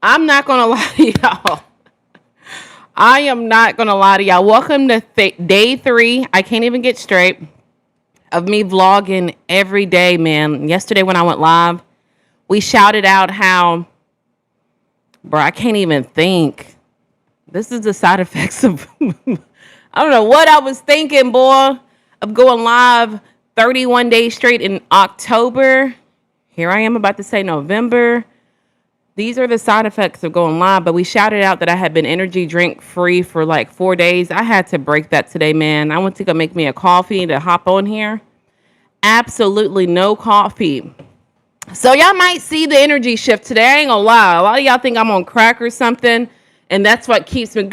I'm not gonna lie to y'all. I am not gonna lie to y'all. Welcome to day 3. I can't even get straight of me vlogging every day, man. Yesterday when I went live, we shouted out how, bro, I can't even think. This is the side effects of I don't know what I was thinking, boy, of going live 31 days straight in October. Here I am about to say November. These are the side effects of going live, but we shouted out that I had been energy drink free for like 4 days. I had to break that today, man. I went to go make me a coffee to hop on here. Absolutely no coffee. So y'all might see the energy shift today. I ain't gonna lie. A lot of y'all think I'm on crack or something, and that's what keeps me.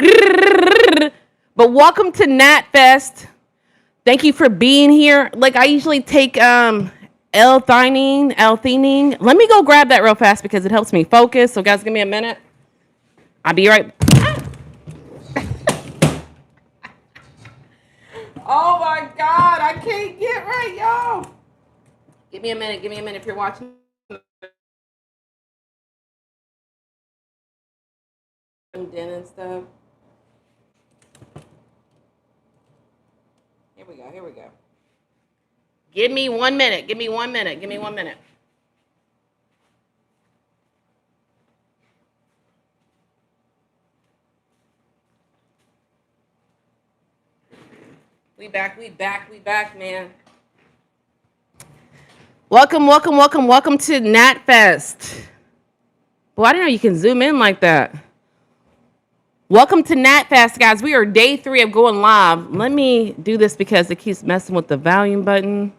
But welcome to natFEST. Thank you for being here. Like I usually take L-theanine. Let me go grab that real fast because it helps me focus. So guys, give me a minute. I'll be right. Oh my God, I can't get right, y'all. Give me a minute. Give me a minute if you're watching. And stuff. Here we go. Here we go. Give me 1 minute. Give me 1 minute. Give me 1 minute. We back, man. Welcome to natFEST. Well, I didn't know you can zoom in like that. Welcome to natFEST, guys. We are day 3 of going live. Let me do this because it keeps messing with the volume button.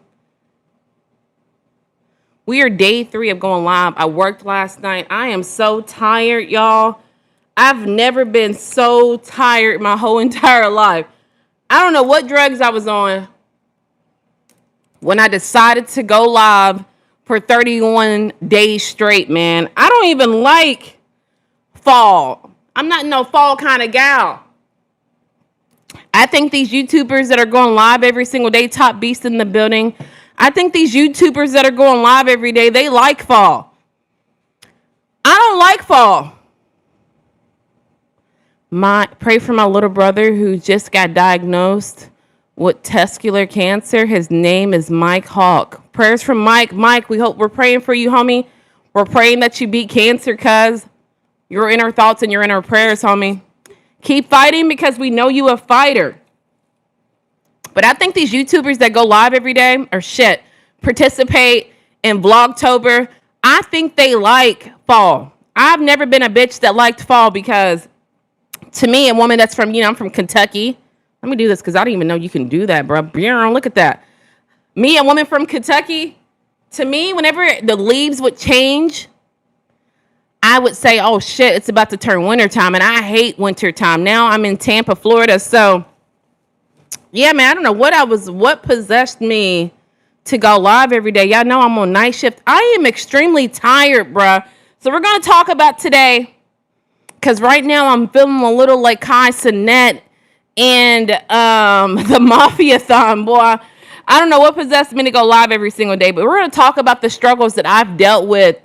We are day 3 of going live. I worked last night. I am so tired, y'all. I've never been so tired my whole entire life. I don't know what drugs I was on when I decided to go live for 31 days straight, man. I don't even like fall. I'm not no fall kind of gal. I think these YouTubers that are going live every single day, top beast in the building, I think these YouTubers that are going live every day, they like fall. I don't like fall. Pray for my little brother who just got diagnosed with testicular cancer. His name is Mike Hawk. Prayers from Mike. Mike, we're praying for you, homie. We're praying that you beat cancer, cuz you're in our thoughts and you're in our prayers, homie. Keep fighting because we know you a fighter. But I think these YouTubers that go live every day or shit, participate in Vlogtober, I think they like fall. I've never been a bitch that liked fall because to me, a woman that's from, I'm from Kentucky. Let me do this because I don't even know you can do that, bro. Look at that. Me, a woman from Kentucky, to me, whenever the leaves would change, I would say, oh shit, it's about to turn wintertime. And I hate wintertime. Now I'm in Tampa, Florida. So yeah, man, I don't know what possessed me to go live every day. Y'all know I'm on night shift. I am extremely tired, bruh. So we're going to talk about today, because right now I'm feeling a little like Kai Cenat and the Mafia-thon, boy. I don't know what possessed me to go live every single day, but we're going to talk about the struggles that I've dealt with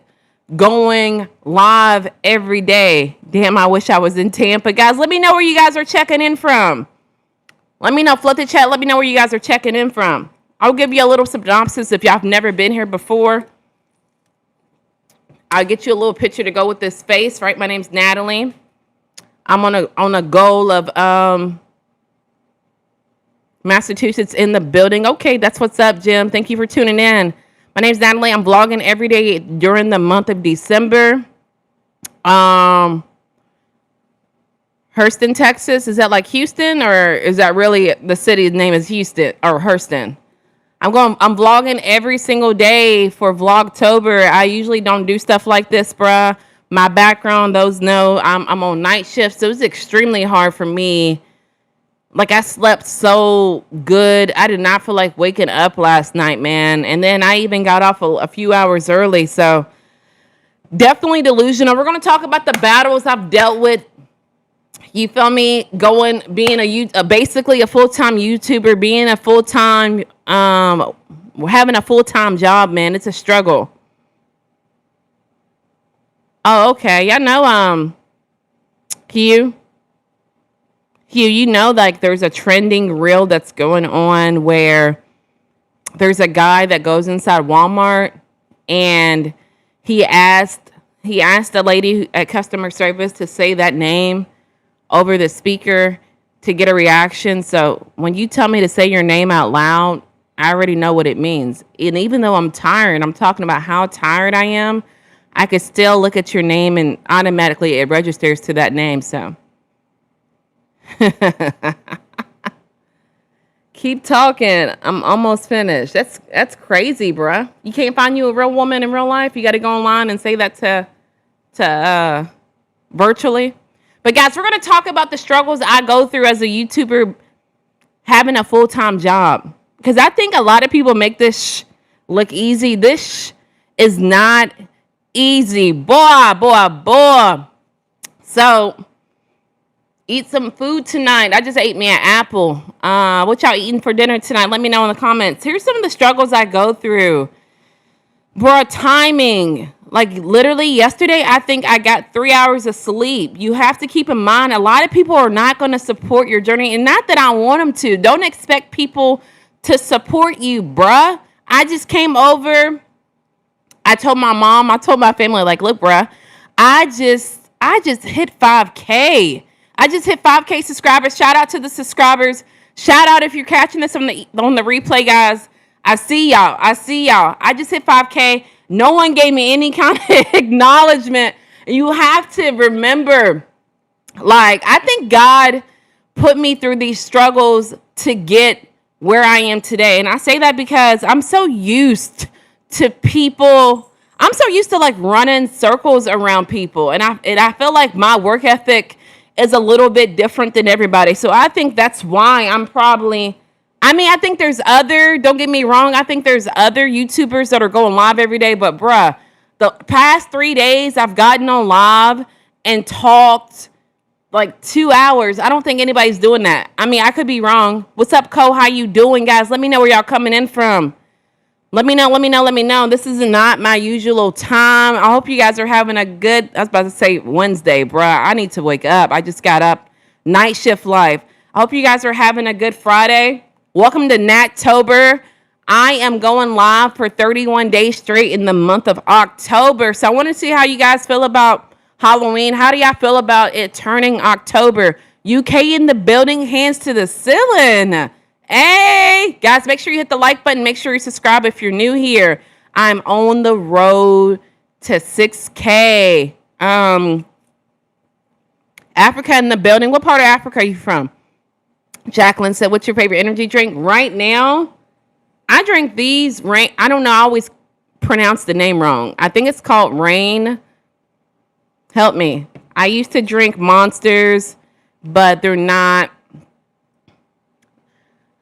going live every day. Damn, I wish I was in Tampa. Guys, let me know where you guys are checking in from. Let me know. Flood the chat. Let me know where you guys are checking in from. I'll give you a little synopsis if y'all have never been here before. I'll get you a little picture to go with this face, right? My name's Natalie. I'm on a goal of Massachusetts in the building. Okay, that's what's up, Jim. Thank you for tuning in. My name's Natalie. I'm vlogging every day during the month of December. Hurston, Texas. Is that like Houston, or is that really the city's name is Houston or Hurston? I'm vlogging every single day for Vlogtober. I usually don't do stuff like this, bruh. My background, those know I'm on night shift, so it's extremely hard for me. Like, I slept so good. I did not feel like waking up last night, man. And then I even got off a few hours early, so definitely delusional. We're going to talk about the battles I've dealt with. You feel me? Being basically a full-time YouTuber, being a full-time, having a full-time job, man, it's a struggle. Oh, okay. Yeah, know, Hugh. Hugh, you know, like there's a trending reel that's going on where there's a guy that goes inside Walmart and he asked he asked the lady at customer service to say that name over the speaker to get a reaction. So when you tell me to say your name out loud, I already know what it means. And even though I'm tired, I'm talking about how tired I am. I could still look at your name and automatically it registers to that name. So keep talking. I'm almost finished. That's crazy, bruh. You can't find you a real woman in real life. You got to go online and say that to virtually. But guys, we're gonna talk about the struggles I go through as a YouTuber having a full-time job. Because I think a lot of people make this look easy. This is not easy, boy. So eat some food tonight. I just ate me an apple. What y'all eating for dinner tonight? Let me know in the comments. Here's some of the struggles I go through. Bro, timing. Like literally yesterday, I think I got 3 hours of sleep. You have to keep in mind, a lot of people are not going to support your journey. And not that I want them to. Don't expect people to support you, bruh. I just came over. I told my mom, I told my family, like, look, bruh, I just hit 5K. I just hit 5K subscribers. Shout out to the subscribers. Shout out if you're catching this on the replay, guys. I see y'all. I just hit 5K. No one gave me any kind of acknowledgement. You have to remember, like, I think God put me through these struggles to get where I am today. And I say that because I'm so used to people. I'm so used to like running circles around people. And I feel like my work ethic is a little bit different than everybody. So I think that's why I'm probably, I think there's don't get me wrong, I think there's other YouTubers that are going live every day, but bruh, the past 3 days I've gotten on live and talked like 2 hours. I don't think anybody's doing that. I could be wrong. What's up, Cole? How you doing, guys? Let me know where y'all coming in from. Let me know. This is not my usual time. I hope you guys are having a good, I was about to say Wednesday, bruh. I need to wake up. I just got up. Night shift life. I hope you guys are having a good Friday. Welcome to Nattober. I am going live for 31 days straight in the month of October. So I want to see how you guys feel about Halloween. How do y'all feel about it turning October? UK in the building, hands to the ceiling. Hey, guys, make sure you hit the like button. Make sure you subscribe if you're new here. I'm on the road to 6K. Africa in the building. What part of Africa are you from? Jacqueline said, what's your favorite energy drink? Right now, I drink these. Rain. I don't know. I always pronounce the name wrong. I think it's called Rain. Help me. I used to drink Monsters, but they're not.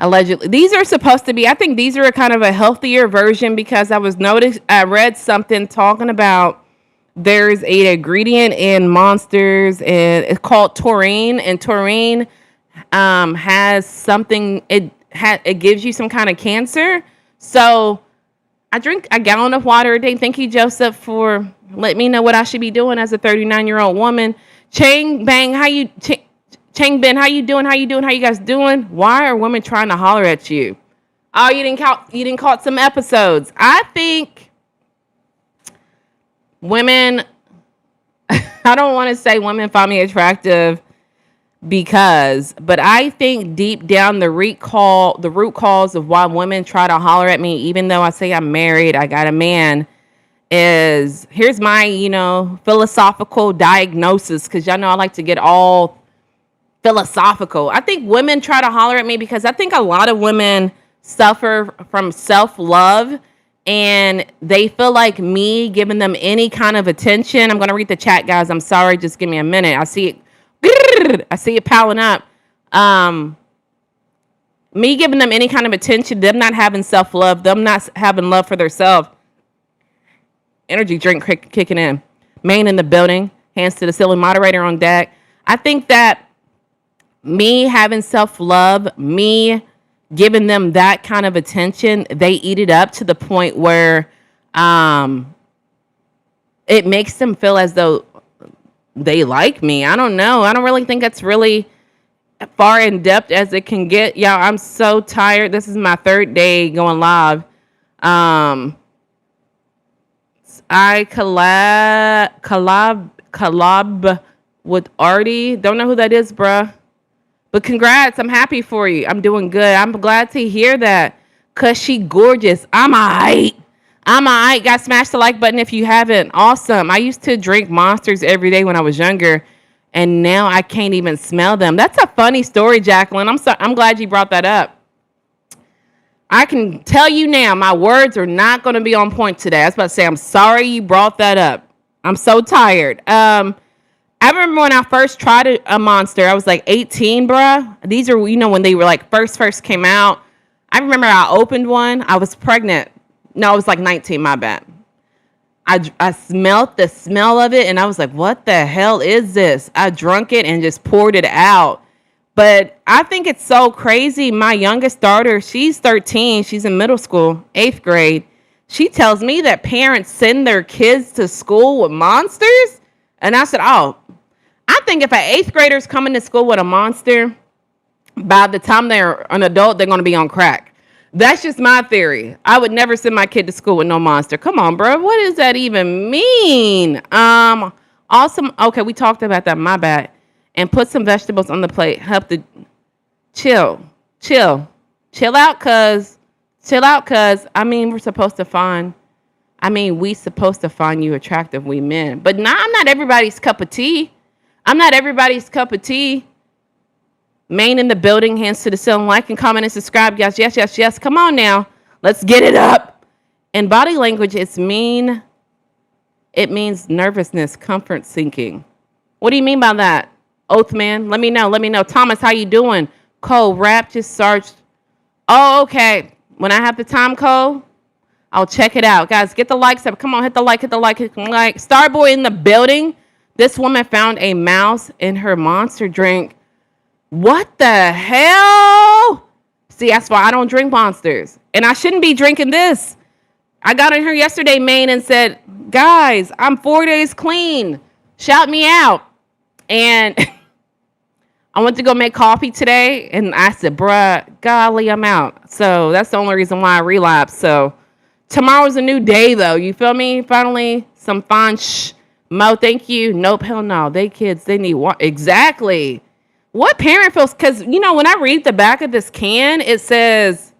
Allegedly, these are supposed to be, I think these are a kind of a healthier version because I read something talking about there's an ingredient in Monsters and it's called taurine, and taurine has something, it gives you some kind of cancer. So I drink a gallon of water a day. Thank you, Joseph, for letting me know what I should be doing as a 39-year-old woman. Chang Bang, Chang Ben, how you doing? How you guys doing? Why are women trying to holler at you? Oh, you didn't caught some episodes. I think women, I don't want to say women find me attractive but I think deep down the root cause of why women try to holler at me, even though I say I'm married, I got a man, is here's my, philosophical diagnosis, because y'all know I like to get all philosophical. I think women try to holler at me because I think a lot of women suffer from self-love and they feel like me giving them any kind of attention. I'm going to read the chat, guys. I'm sorry. Just give me a minute. I see it piling up. Me giving them any kind of attention, them not having self-love, them not having love for themselves. Energy drink kicking in. Main in the building. Hands to the ceiling. Moderator on deck. I think that me having self-love, me giving them that kind of attention, they eat it up to the point where it makes them feel as though they like me. I don't know. I don't really think that's really far in depth as it can get. Y'all, I'm so tired. This is my third day going live. I collab with Artie. Don't know who that is, bruh. But congrats. I'm happy for you. I'm doing good. I'm glad to hear that. Cause she gorgeous. I'm alright. Guys, smash the like button if you haven't. Awesome. I used to drink Monsters every day when I was younger, and now I can't even smell them. That's a funny story, Jacqueline. I'm glad you brought that up. I can tell you now, my words are not going to be on point today. I was about to say, I'm sorry you brought that up. I'm so tired. I remember when I first tried a Monster, I was like 18, bruh. These are, when they were like first came out. I remember I opened one. I was pregnant. No, I was like 19, my bad. I smelled the smell of it, and I was like, what the hell is this? I drunk it and just poured it out. But I think it's so crazy. My youngest daughter, she's 13. She's in middle school, 8th grade. She tells me that parents send their kids to school with Monsters. And I said, oh, I think if an 8th grader's coming to school with a Monster, by the time they're an adult, they're going to be on crack. That's just my theory. I would never send my kid to school with no Monster. Come on, bro. What does that even mean? Awesome. Okay, we talked about that. My bad. And put some vegetables on the plate. Help the chill out, cuz we supposed to find you attractive, we men. But I'm not everybody's cup of tea. Main in the building, hands to the ceiling, like and comment and subscribe, guys. Yes. Come on now. Let's get it up. In body language, it means nervousness, comfort seeking. What do you mean by that? Oathman, let me know. Thomas, how you doing? Cole, rap just searched. Oh, okay. When I have the time code, I'll check it out. Guys, get the likes up. Come on, hit the like. Starboy in the building. This woman found a mouse in her Monster drink. What the hell? See, that's why I don't drink Monsters. And I shouldn't be drinking this. I got in here yesterday, Maine, and said, guys, I'm 4 days clean. Shout me out. And I went to go make coffee today, and I said, bruh, golly, I'm out. So that's the only reason why I relapsed. So tomorrow's a new day, though. You feel me? Finally, some fun Mo, thank you. Nope, hell no. They kids, they need what? Exactly. What parent feels? Because, when I read the back of this can, it says,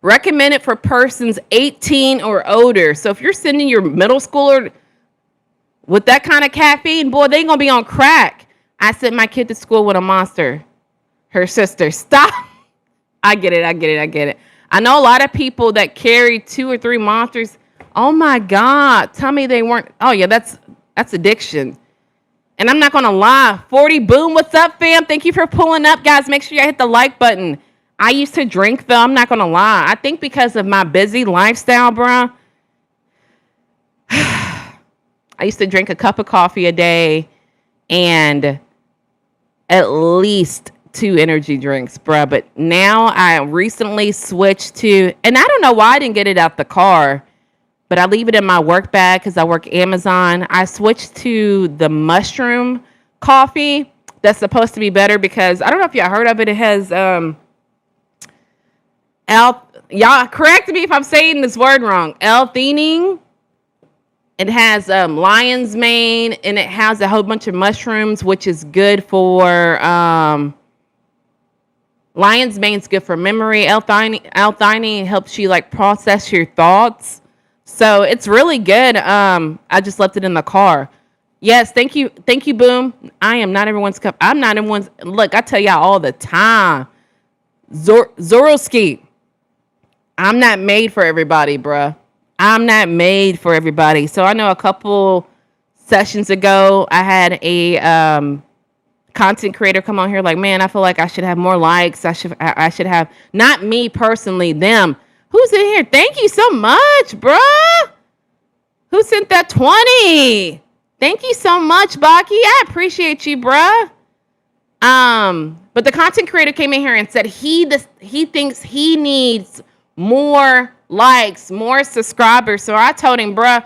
recommended for persons 18 or older. So if you're sending your middle schooler with that kind of caffeine, boy, they ain't going to be on crack. I sent my kid to school with a Monster. Her sister. Stop. I get it. I know a lot of people that carry 2 or 3 Monsters. Oh, my God. Tell me they weren't. Oh, yeah, that's addiction. And I'm not going to lie. 40 Boom, what's up, fam? Thank you for pulling up, guys. Make sure you hit the like button. I used to drink, though. I'm not going to lie. I think because of my busy lifestyle, bro. I used to drink a cup of coffee a day and at least 2 energy drinks, bruh. But now I recently switched to, and I don't know why I didn't get it out the car, but I leave it in my work bag because I work Amazon. I switched to the mushroom coffee. That's supposed to be better because I don't know if y'all heard of it. It has y'all correct me if I'm saying this word wrong. L-theanine. It has lion's mane, and it has a whole bunch of mushrooms, which is good for lion's mane's good for memory. L-theanine helps you like process your thoughts. So it's really good. I just left it in the car. Yes, thank you, Boom. I am not everyone's cup. I'm not everyone's. Look, I tell y'all all the time. Zorowski, I'm not made for everybody, bruh. I'm not made for everybody. So I know a couple sessions ago, I had a content creator come on here like, man, I feel like I should have more likes. I should have, not me personally, them. Who's in here? Thank you so much, bruh. Who sent that 20? Thank you so much, Baki. I appreciate you, bruh. But the content creator came in here and said he thinks he needs more likes, more subscribers. So I told him, bruh,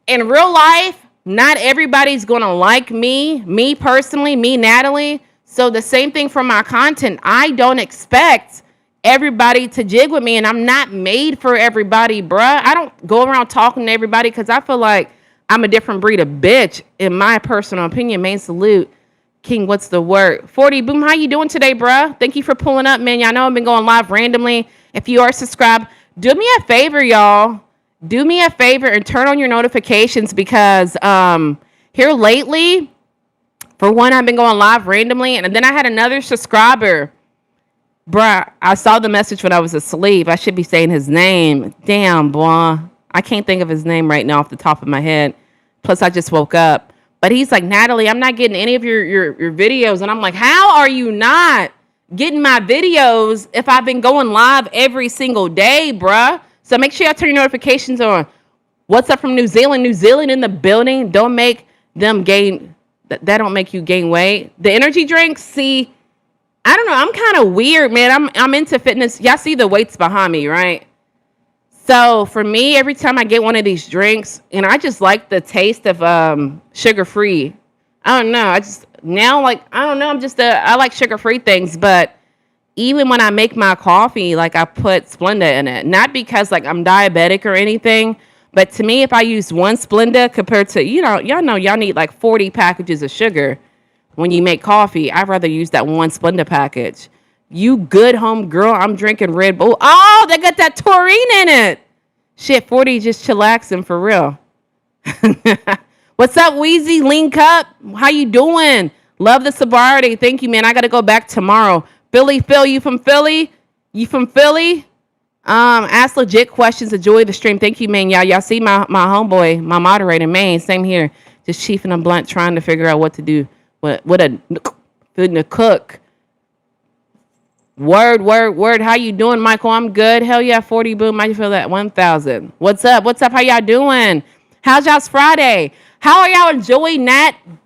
in real life, not everybody's going to like me personally, me, Natalie. So the same thing for my content. I don't expect everybody to jig with me, and I'm not made for everybody, bruh. I don't go around talking to everybody because I feel like I'm a different breed of bitch, in my personal opinion. Main salute. King, what's the word? 40 Boom, how you doing today, bruh? Thank you for pulling up, man. Y'all know I've been going live randomly. If you are subscribed, do me a favor, y'all. Do me a favor and turn on your notifications because here lately, for one, I've been going live randomly, and then I had another subscriber. Bruh, I saw the message when I was asleep. I should be saying his name. Damn, boy. I can't think of his name right now off the top of my head. Plus, I just woke up. But he's like, Natalie, I'm not getting any of your videos. And I'm like, how are you not getting my videos if I've been going live every single day, bruh? So make sure y'all turn your notifications on. What's up from New Zealand? New Zealand in the building. Don't make them gain. That don't make you gain weight. The energy drinks, see, I don't know. I'm kind of weird, man. I'm into fitness. Y'all see the weights behind me, right? So for me, every time I get one of these drinks, and I just like the taste of sugar-free. I don't know. I just now like I don't know. I like sugar-free things, but even when I make my coffee, like I put Splenda in it. Not because like I'm diabetic or anything, but to me, if I use one Splenda compared to y'all know y'all need like 40 packages of sugar when you make coffee. I'd rather use that one Splenda package. You good home girl, I'm drinking Red Bull. Oh, they got that taurine in it. Shit, 40 just chillaxing for real. What's up, Wheezy? Lean Cup? How you doing? Love the sobriety. Thank you, man. I got to go back tomorrow. Philly, Phil, you from Philly? You from Philly? Ask legit questions. Enjoy the stream. Thank you, man. Y'all see my homeboy, my moderator, man. Same here. Just chiefing a blunt, trying to figure out what to do. What a food to cook. Word. How you doing, Michael? I'm good. Hell yeah, 40 Boom. I feel that 1,000. What's up? How y'all doing? How's y'all's Friday? How are y'all enjoying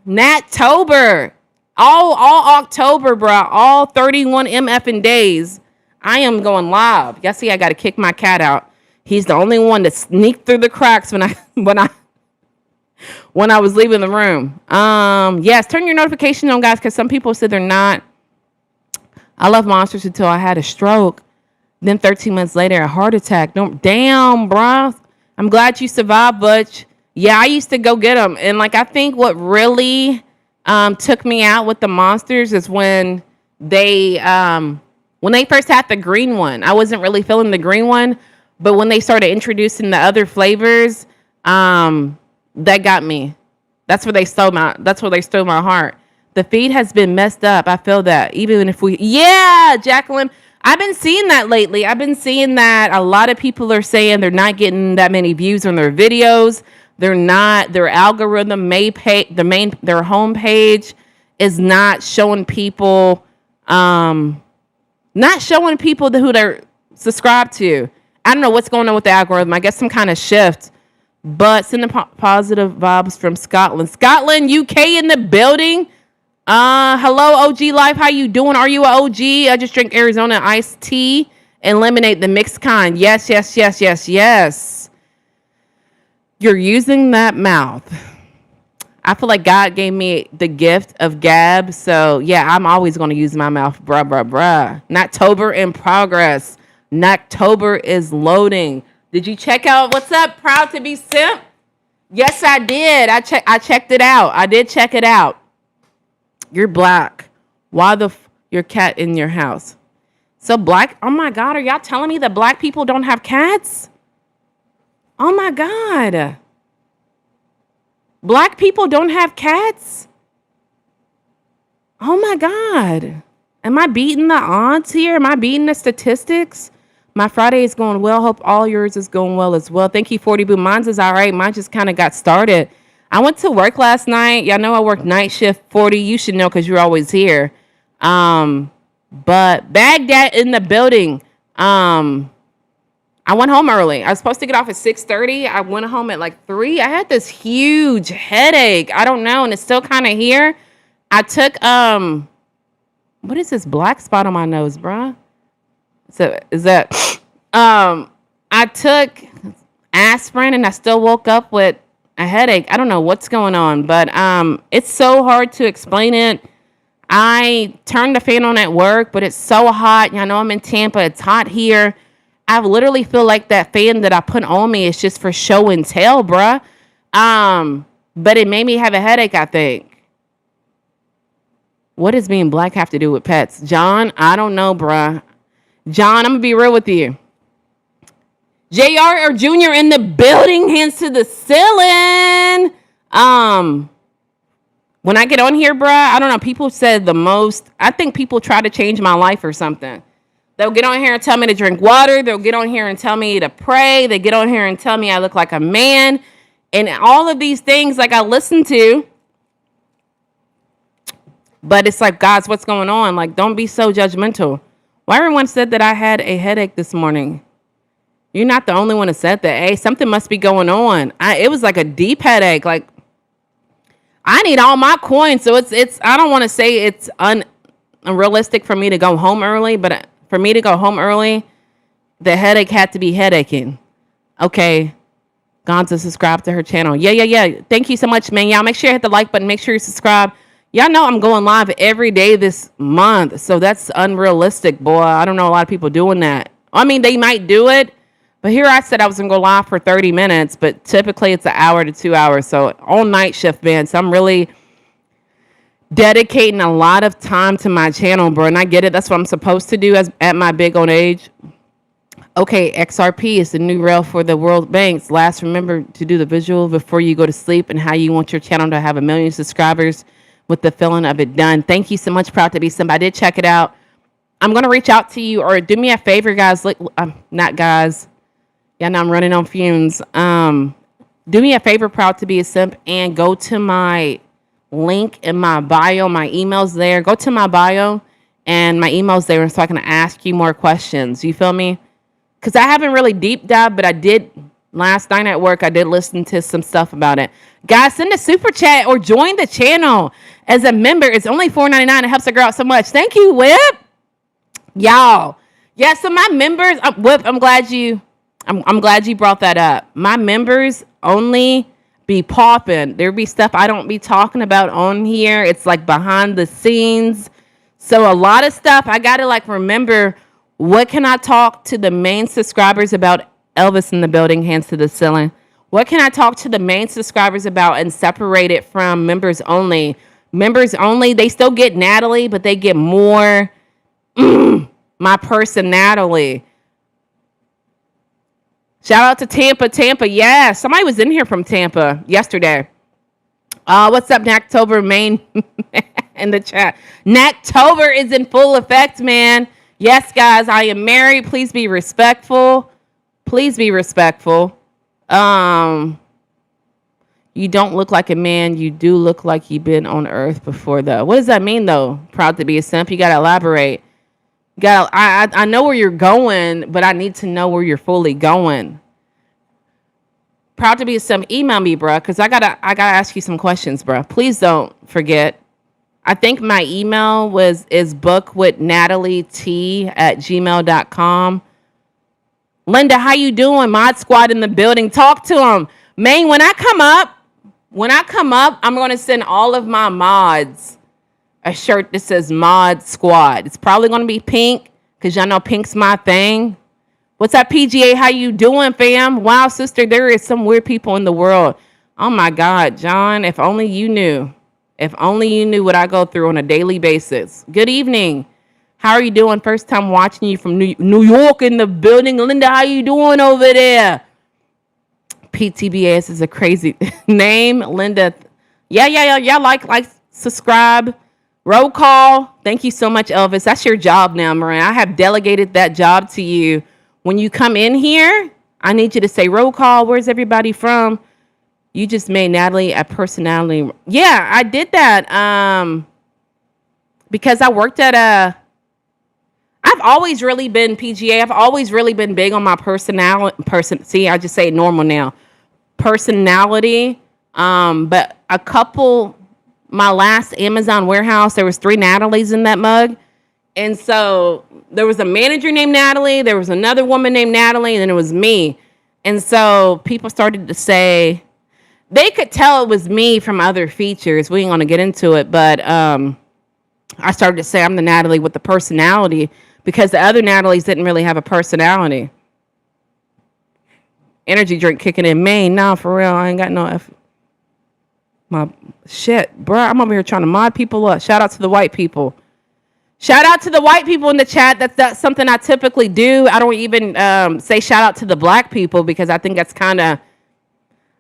Nattober? All October, bro. All 31 MFing days. I am going live. Y'all see, I got to kick my cat out. He's the only one that sneaked through the cracks when I was leaving the room. Yes, turn your notification on, guys, because some people said they're not. I love monsters until I had a stroke. Then 13 months later, a heart attack. Damn, bro. I'm glad you survived, Butch. Yeah, I used to go get them. And, like, I think what really took me out with the monsters is when they first had the green one. I wasn't really feeling the green one. But when they started introducing the other flavors, that got me. That's where they stole my heart. The feed has been messed up. I feel that. Even if Jacqueline, I've been seeing that lately. I've been seeing that a lot of people are saying they're not getting that many views on their videos. Their algorithm their homepage is not showing people who they're subscribed to. I don't know what's going on with the algorithm. I guess some kind of shift. But sending positive vibes from Scotland. Scotland, UK in the building. Hello, OG Life. How you doing? Are you an OG? I just drink Arizona iced tea and lemonade, the mixed kind. Yes. You're using that mouth. I feel like God gave me the gift of gab. So, yeah, I'm always going to use my mouth. Bruh. Nattober in progress. Nattober is loading. Did you check out what's up? Proud to be simp? Yes, I did. I checked it out. I did check it out. You're black. Why your cat in your house? So black. Oh my God. Are y'all telling me that black people don't have cats? Oh my God. Black people don't have cats? Oh my God. Am I beating the odds here? Am I beating the statistics? My Friday is going well. Hope all yours is going well as well. Thank you, 40 Boo. Mine's is all right. Mine just kind of got started. I went to work last night. Y'all know I work night shift. 40. You should know because you're always here. But Baghdad in the building. I went home early. I was supposed to get off at 6:30. I went home at like 3. I had this huge headache. I don't know, and it's still kind of here. I took what is this black spot on my nose, bruh? So is that I took aspirin and I still woke up with a headache. I don't know what's going on, but it's so hard to explain it. I turned the fan on at work, but it's so hot. I know I'm in Tampa. It's hot here. I literally feel like that fan that I put on me is just for show and tell, bruh. But it made me have a headache, I think. What does being black have to do with pets? John, I don't know, bruh. John, I'm going to be real with you. JR or Junior in the building, hands to the ceiling. When I get on here, bruh, I don't know. People said the most. I think people try to change my life or something. They'll get on here and tell me to drink water. They'll get on here and tell me to pray. They get on here and tell me I look like a man. And all of these things, like, I listen to. But it's like, guys, what's going on? Like, don't be so judgmental. Why everyone said that I had a headache this morning? You're not the only one that said that. Hey, something must be going on. It was like a deep headache. Like, I need all my coins. So it's. I don't want to say it's unrealistic for me to go home early, but for me to go home early, the headache had to be headaching. Okay. Gonza, subscribe to her channel. Yeah. Thank you so much, man. Y'all make sure you hit the like button. Make sure you subscribe. Y'all know I'm going live every day this month. So that's unrealistic, boy. I don't know a lot of people doing that. I mean, they might do it. But here I said I was going to go live for 30 minutes. But typically it's an hour to 2 hours. So all night shift, man. So I'm really dedicating a lot of time to my channel, bro. And I get it. That's what I'm supposed to do at my big old age. Okay, XRP is the new rail for the World Banks. Last, remember to do the visual before you go to sleep and how you want your channel to have 1 million subscribers with the feeling of it done. Thank you so much. Proud to be somebody. I did check it out. I'm going to reach out to you, or do me a favor, guys. Not guys. Yeah, now I'm running on fumes. Do me a favor, proud to be a simp, and go to my link in my bio. My email's there. Go to my bio, and my email's there, so I can ask you more questions. You feel me? Because I haven't really deep dived, but I did last night at work. I did listen to some stuff about it. Guys, send a super chat or join the channel as a member. It's only $4.99. It helps a girl out so much. Thank you, Whip. Y'all. Yeah, so my members, Whip, I'm glad you brought that up. My members only be popping. There be stuff I don't be talking about on here. It's like behind the scenes. So a lot of stuff I got to like remember. What can I talk to the main subscribers about? Elvis in the building, hands to the ceiling. What can I talk to the main subscribers about and separate it from members only? Members only, they still get Natalie, but they get more my person, Natalie. Shout out to Tampa. Yeah, somebody was in here from Tampa yesterday. What's up, Nactober, main in the chat? Nactober is in full effect, man. Yes, guys, I am married. Please be respectful. Please be respectful. You don't look like a man. You do look like you've been on Earth before, though. What does that mean, though? Proud to be a simp. You got to elaborate. I know where you're going, but I need to know where you're fully going. Proud to be a simp. Email me, bro, because I gotta ask you some questions, bro. Please don't forget. I think my email is bookwithnataliet@gmail.com. Linda, how you doing? Mod Squad in the building. Talk to them. Man, when I come up, I'm going to send all of my mods a shirt that says Mod Squad. It's probably going to be pink because y'all know pink's my thing. What's up, PGA? How you doing, fam? Wow, sister, there is some weird people in the world. Oh, my God, John, if only you knew. If only you knew what I go through on a daily basis. Good evening. How are you doing? First time watching you from New York in the building. Linda, how you doing over there? PTBS is a crazy name. Linda. Yeah. Like, subscribe. Roll call. Thank you so much, Elvis. That's your job now, Moran. I have delegated that job to you. When you come in here, I need you to say roll call. Where's everybody from? You just made Natalie a personality. Yeah, I did that because I worked at I've always really been PGA. I've always really been big on my personality. See, I just say it normal now. Personality. But my last Amazon warehouse, there was 3 Natalies in that mug. And so there was a manager named Natalie. There was another woman named Natalie. And then it was me. And so people started to say, They could tell it was me from other features. We ain't gonna get into it, but I started to say I'm the Natalie with the personality because the other Natalies didn't really have a personality. Energy drink kicking in Maine. Nah, for real, I ain't got no my shit, bro. I'm over here trying to mod people up. Shout out to the white people. Shout out to the white people in the chat. That's something I typically do. I don't even say shout out to the black people because I think that's kind of,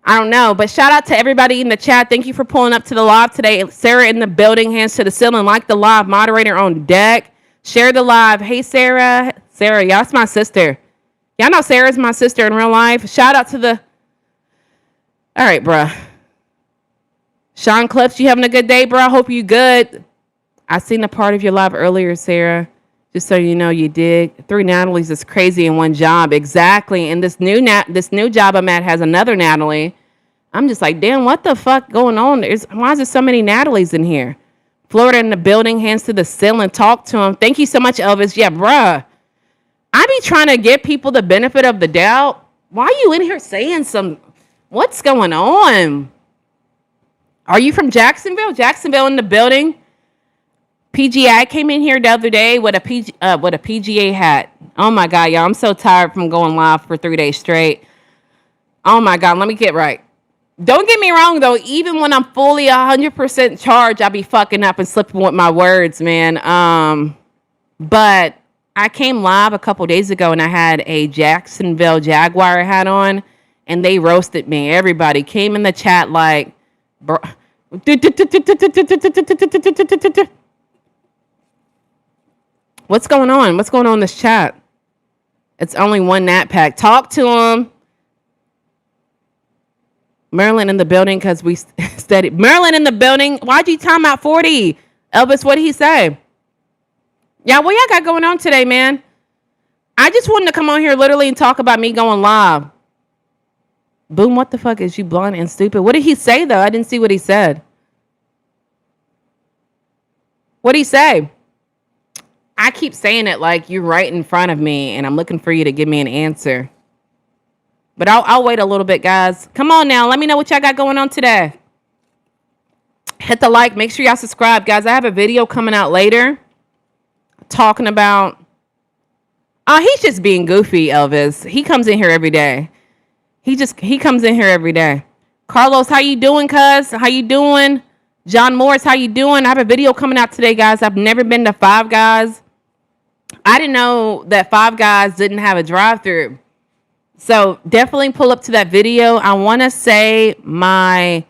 I don't know. But shout out to everybody in the chat. Thank you for pulling up to the live today. Sarah in the building, hands to the ceiling. Like the live, moderator on deck. Share the live. Hey, Sarah. Sarah, y'all, that's my sister. Y'all know Sarah's my sister in real life. Shout out to the... All right, bruh. Sean Clips, you having a good day, bro? I hope you good. I seen a part of your live earlier, Sarah. Just so you know, you did. 3 Natalies is crazy in one job. Exactly. And this new job I'm at has another Natalie. I'm just like, damn, what the fuck going on? Why is there so many Natalies in here? Florida in the building, hands to the ceiling. Talk to him. Thank you so much, Elvis. Yeah, bruh. I be trying to give people the benefit of the doubt. Why are you in here saying some... What's going on? Are you from Jacksonville? Jacksonville in the building. PGA came in here the other day with a PGA hat. Oh my God, y'all. I'm so tired from going live for 3 days straight. Oh my God, let me get right. Don't get me wrong though, even when I'm fully 100% charged, I'll be fucking up and slipping with my words, man. But I came live a couple days ago and I had a Jacksonville Jaguar hat on and they roasted me. Everybody came in the chat like, bro. What's going on? What's going on in this chat? It's only one Nat Pack. Talk to him. Maryland in the building because we studied. Maryland in the building. Why'd you time out 40? Elvis, what did he say? Yeah, what y'all got going on today, man? I just wanted to come on here literally and talk about me going live. Boom, what the fuck? Is you blind and stupid? What did he say, though? I didn't see what he said. What did he say? I keep saying it like you're right in front of me, and I'm looking for you to give me an answer. But I'll wait a little bit, guys. Come on now. Let me know what y'all got going on today. Hit the like. Make sure y'all subscribe, guys. I have a video coming out later talking about... Oh, he's just being goofy, Elvis. He comes in here every day. He comes in here every day. Carlos, how you doing, cuz? How you doing? John Morris, how you doing? I have a video coming out today, guys. I've never been to Five Guys. I didn't know that Five Guys didn't have a drive-thru. So definitely pull up to that video. I want to say my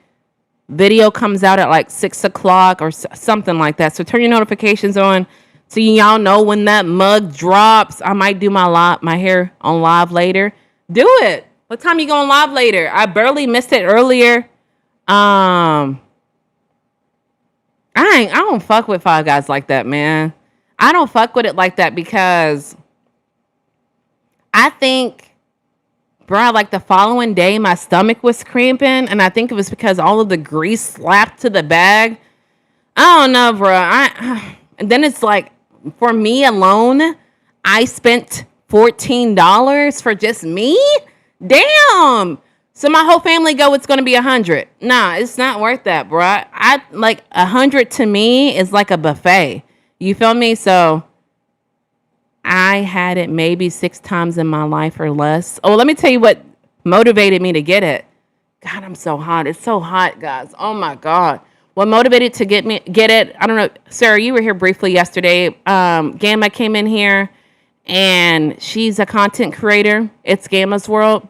video comes out at like 6 o'clock or something like that. So turn your notifications on so y'all know when that mug drops. I might do my hair on live later. Do it. What time you going live later? I barely missed it earlier. I don't fuck with Five Guys like that, man. I don't fuck with it like that because I think, bro, like the following day, my stomach was cramping, and I think it was because all of the grease slapped to the bag. I don't know, bro. And then it's like, for me alone, I spent $14 for just me? Damn. So my whole family go, it's going to be 100. Nah, it's not worth that, bro. I like 100 to me is like a buffet. You feel me? So I had it maybe 6 times in my life or less. Oh, let me tell you what motivated me to get it. God, I'm so hot. It's so hot, guys. Oh my God. What motivated to get it? I don't know. Sarah, you were here briefly yesterday. Gamma came in here and she's a content creator. It's Gamma's World.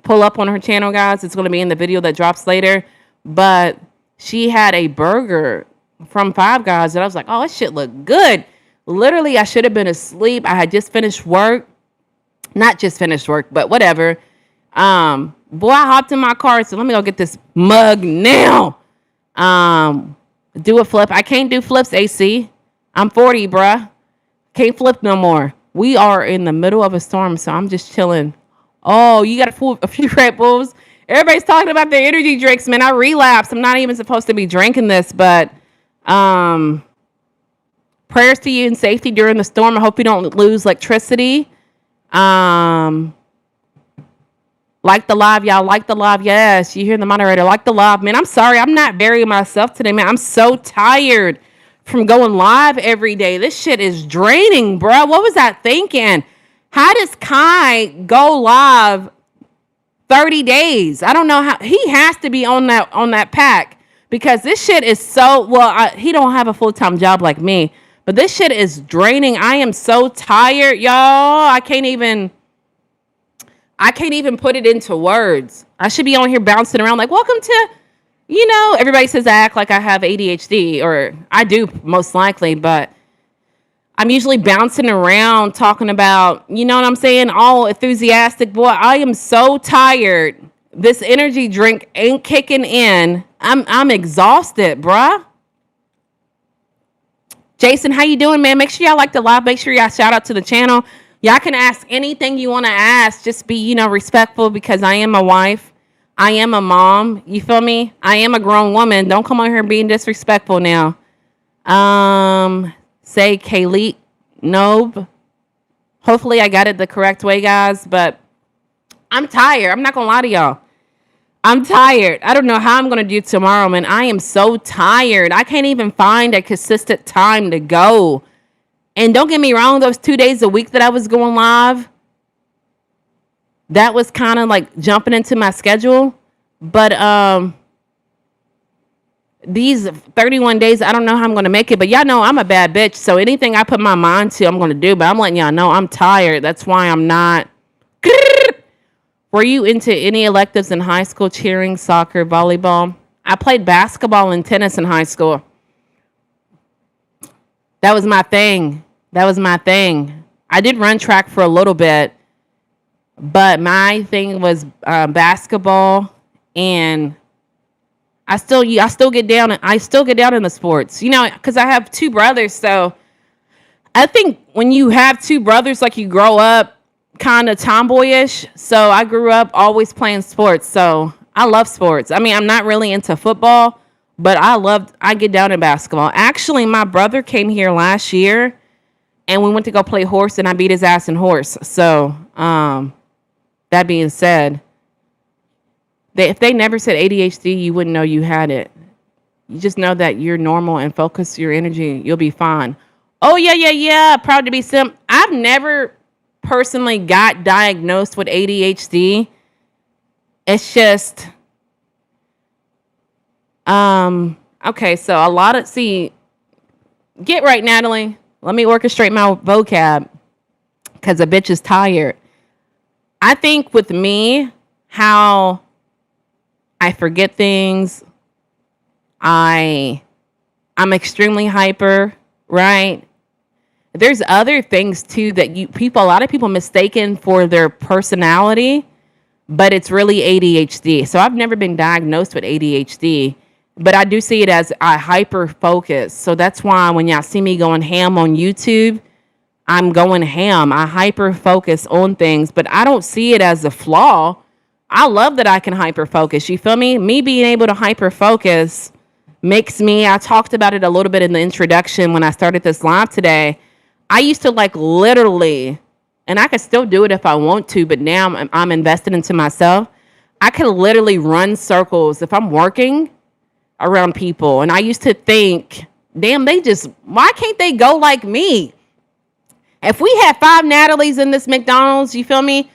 Pull up on her channel, guys. It's going to be in the video that drops later. But she had a burger from Five Guys that I was like, oh, that shit look good. Literally, I should have been asleep. I had just finished work. Not just finished work, but whatever. Boy, I hopped in my car. So let me go get this mug now. Do a flip. I can't do flips, AC. I'm 40, bruh. Can't flip no more. We are in the middle of a storm, so I'm just chilling. Oh, you got a few Red Bulls. Everybody's talking about their energy drinks, man. I relapsed. I'm not even supposed to be drinking this, but prayers to you and safety during the storm. I hope you don't lose electricity. Like the live, y'all. Like the live. Yes, you hear the moderator. Like the live. Man, I'm sorry. I'm not very myself today, man. I'm so tired from going live every day. This shit is draining, bro. What was I thinking? How does Kai go live 30 days? I don't know how. He has to be on that pack because this shit is so, well, he don't have a full-time job like me, but this shit is draining. I am so tired, y'all. I can't even put it into words. I should be on here bouncing around like, welcome to, everybody says I act like I have ADHD, or I do most likely, but I'm usually bouncing around talking about, you know what I'm saying? All enthusiastic. Boy, I am so tired. This energy drink ain't kicking in. I'm exhausted, bruh. Jason, how you doing, man? Make sure y'all like the live. Make sure y'all shout out to the channel. Y'all can ask anything you want to ask. Just be, respectful, because I am a wife. I am a mom. You feel me? I am a grown woman. Don't come on here being disrespectful now. Say Kaylee Nobe. Hopefully I got it the correct way, guys. But I'm tired. I'm not going to lie to y'all. I'm tired. I don't know how I'm going to do tomorrow, man. I am so tired. I can't even find a consistent time to go. And don't get me wrong, those 2 days a week that I was going live, that was kind of like jumping into my schedule. But these 31 days, I don't know how I'm going to make it. But y'all know I'm a bad bitch. So anything I put my mind to, I'm going to do. But I'm letting y'all know I'm tired. That's why I'm not. Were you into any electives in high school? Cheering, soccer, volleyball? I played basketball and tennis in high school. That was my thing. I did run track for a little bit, but my thing was basketball, and I still get down in the sports, because I have two brothers. So I think when you have two brothers, like, you grow up kind of tomboyish. So I grew up always playing sports. So I love sports. I mean, I'm not really into football, but I get down in basketball. Actually, my brother came here last year and we went to go play horse, and I beat his ass in horse. So, that being said, if they never said ADHD, you wouldn't know you had it. You just know that you're normal and focus your energy. You'll be fine. Oh, yeah. Proud to be Sim. I've never personally got diagnosed with ADHD. It's just, okay, so get right, Natalie. Let me orchestrate my vocab, because a bitch is tired. I think with me, how I forget things, I'm extremely hyper, right? There's other things too that a lot of people mistaken for their personality, but it's really ADHD. So I've never been diagnosed with ADHD, but I do see it as a hyper focus. So that's why when y'all see me going ham on YouTube, I'm going ham. I hyper focus on things, but I don't see it as a flaw. I love that I can hyper focus. You feel me? Me being able to hyper focus I talked about it a little bit in the introduction when I started this live today. I used to literally, and I could still do it if I want to, but now I'm invested into myself. I could literally run circles if I'm working around people. And I used to think, damn, why can't they go like me? If we had 5 Natalies in this McDonald's, you feel me?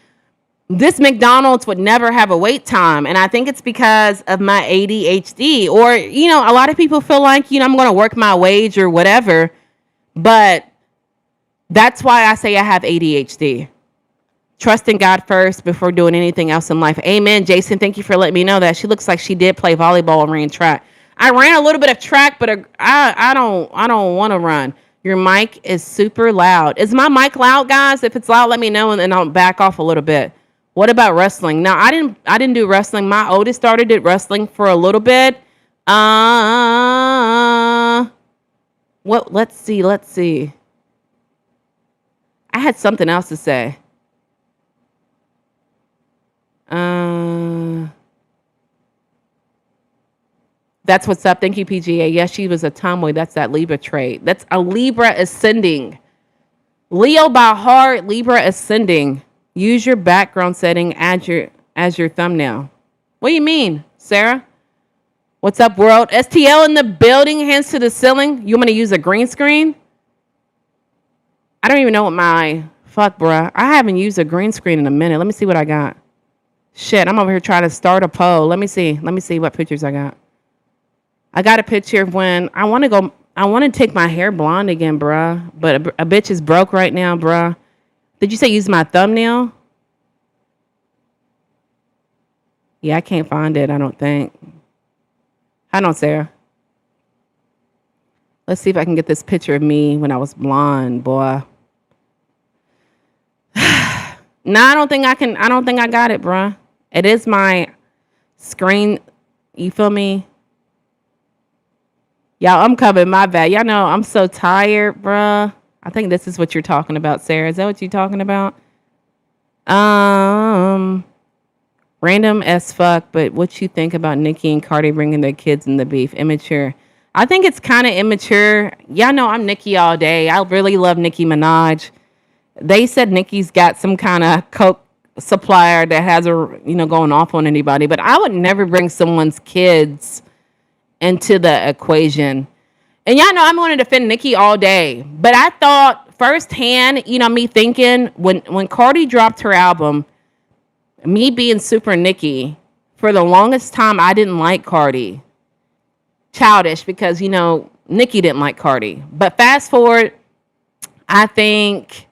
This McDonald's would never have a wait time. And I think it's because of my ADHD. Or, a lot of people feel like, I'm going to work my wage or whatever. But that's why I say I have ADHD. Trust in God first before doing anything else in life. Amen, Jason. Thank you for letting me know that. She looks like she did play volleyball and ran track. I ran a little bit of track, but I don't want to run. Your mic is super loud. Is my mic loud, guys? If it's loud, let me know, and then I'll back off a little bit. What about wrestling? Now, I didn't do wrestling. My oldest daughter did wrestling for a little bit. Let's see. I had something else to say. That's what's up. Thank you, PGA. Yes, she was a tomboy. That's that Libra trait. That's a Libra ascending. Leo by heart, Libra ascending. Use your background setting. Add as your thumbnail. What do you mean, Sarah? What's up, world? STL in the building, hands to the ceiling. You want me to use a green screen? I don't even know what my... Fuck, bruh. I haven't used a green screen in a minute. Let me see what I got. Shit, I'm over here trying to start a poll. Let me see. Let me see what pictures I got. I got a picture of when I want to take my hair blonde again, bruh. But a bitch is broke right now, bruh. Did you say use my thumbnail? Yeah, I can't find it, I don't think. Hold on, Sarah. Let's see if I can get this picture of me when I was blonde, boy. No, I don't think I can. I don't think I got it, bruh. It is my screen. You feel me? Y'all, I'm coming. My bad. Y'all know I'm so tired, bruh. I think this is what you're talking about, Sarah. Is that what you're talking about? Random as fuck, but what you think about Nicki and Cardi bringing their kids in the beef? Immature. I think it's kind of immature. Y'all know I'm Nicki all day. I really love Nicki Minaj. They said Nicki's got some kind of coke supplier that has her, going off on anybody. But I would never bring someone's kids into the equation. And y'all know I'm going to defend Nicki all day. But I thought firsthand, me thinking when Cardi dropped her album, me being super Nicki, for the longest time, I didn't like Cardi. Childish because, Nicki didn't like Cardi. But fast forward, I think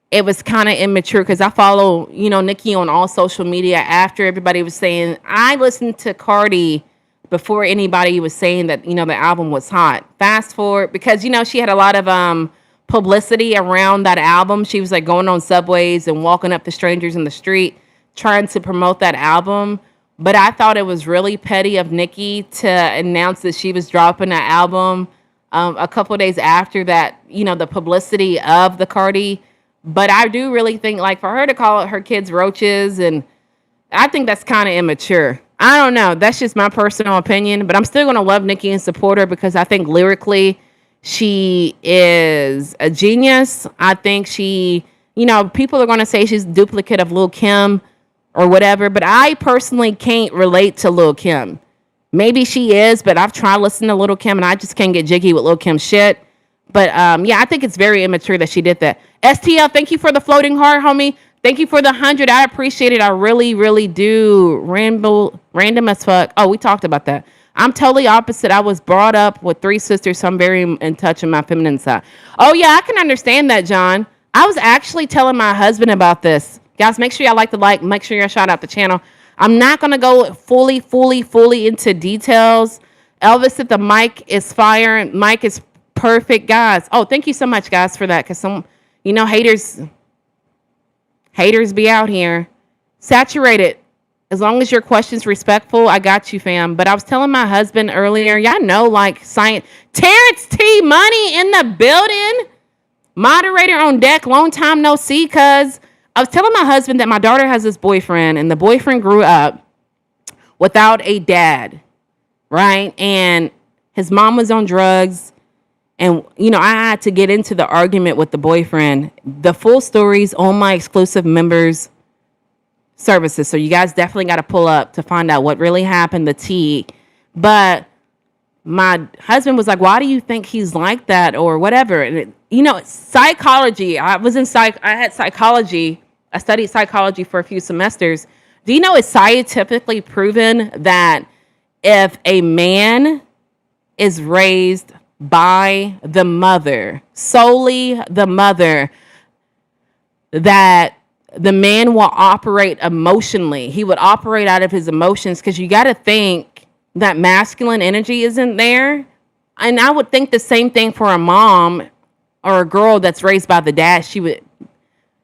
it was kind of immature because I follow, Nicki on all social media after everybody was saying, I listened to Cardi before anybody was saying that, the album was hot. Fast forward, because, she had a lot of publicity around that album. She was like going on subways and walking up to strangers in the street trying to promote that album. But I thought it was really petty of Nicki to announce that she was dropping an album a couple of days after that, the publicity of the Cardi. But I do really think, like, for her to call her kids roaches, and I think that's kind of immature. I don't know. That's just my personal opinion. But I'm still going to love Nicki and support her because I think lyrically she is a genius. I think she, people are going to say she's a duplicate of Lil' Kim or whatever. But I personally can't relate to Lil' Kim. Maybe she is, but I've tried listening to Lil' Kim and I just can't get jiggy with Lil' Kim shit. But yeah, I think it's very immature that she did that. STL, thank you for the floating heart, homie. Thank you for the 100. I appreciate it. I really, really do. Random as fuck. Oh, we talked about that. I'm totally opposite. I was brought up with 3 sisters, so I'm very in touch with my feminine side. Oh, yeah, I can understand that, John. I was actually telling my husband about this. Guys, make sure y'all like. Make sure y'all shout out the channel. I'm not going to go fully into details. Elvis said the mic is fire. Mic is perfect, guys. Oh, thank you so much, guys, for that. Because some, haters be out here. Saturated. As long as your question's respectful, I got you, fam. But I was telling my husband earlier, y'all know, like, science. Terrence T. Money in the building. Moderator on deck. Long time no see, cuz. I was telling my husband that my daughter has this boyfriend, and the boyfriend grew up without a dad, right? And his mom was on drugs. And, I had to get into the argument with the boyfriend. The full story's on my exclusive members services. So you guys definitely got to pull up to find out what really happened, the tea. But my husband was like, why do you think he's like that or whatever? And, psychology. I had psychology. I studied psychology for a few semesters. Do you know it's scientifically proven that if a man is raised by the mother, solely the mother, that the man will operate emotionally. He would operate out of his emotions because you got to think that masculine energy isn't there. And I would think the same thing for a mom or a girl that's raised by the dad. She would,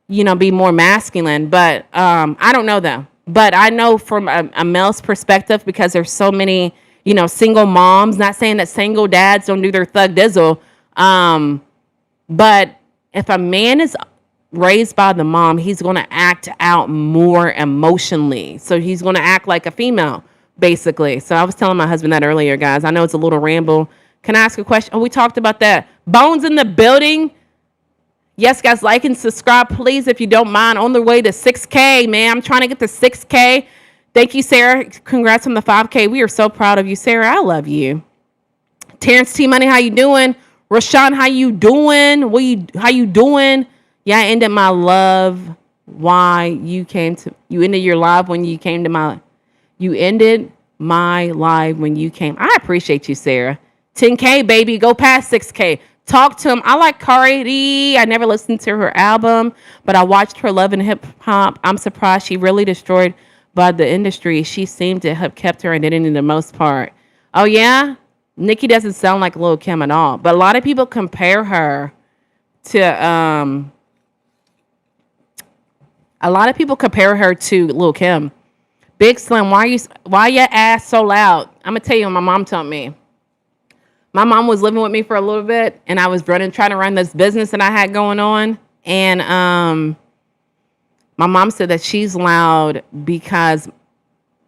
be more masculine. But I don't know, though. But I know from a male's perspective, because there's so many single moms, not saying that single dads don't do their thug dizzle. But if a man is raised by the mom, he's going to act out more emotionally. So he's going to act like a female, basically. So I was telling my husband that earlier, guys. I know it's a little ramble. Can I ask a question? Oh, we talked about that. Bones in the building. Yes, guys, like and subscribe, please, if you don't mind. On the way to 6K, man. I'm trying to get to 6K. Thank you, Sarah. Congrats on the 5K. We are so proud of you, Sarah. I love you. Terrence T Money, how you doing? Rashawn, how you doing? How you doing? Yeah, I ended my love. Why you ended your live when you came to my. You ended my live when you came. I appreciate you, Sarah. 10K, baby. Go past 6K. Talk to him. I like Cardi. I never listened to her album, but I watched her Love and Hip Hop. I'm surprised she really destroyed by the industry. She seemed to have kept her identity in the most part. Oh, yeah? Nicki doesn't sound like Lil' Kim at all, but a lot of people compare her to Lil' Kim. Big Slim, why your ass so loud? I'm gonna tell you what my mom told me. My mom was living with me for a little bit, and I was trying to run this business that I had going on, and my mom said that she's loud because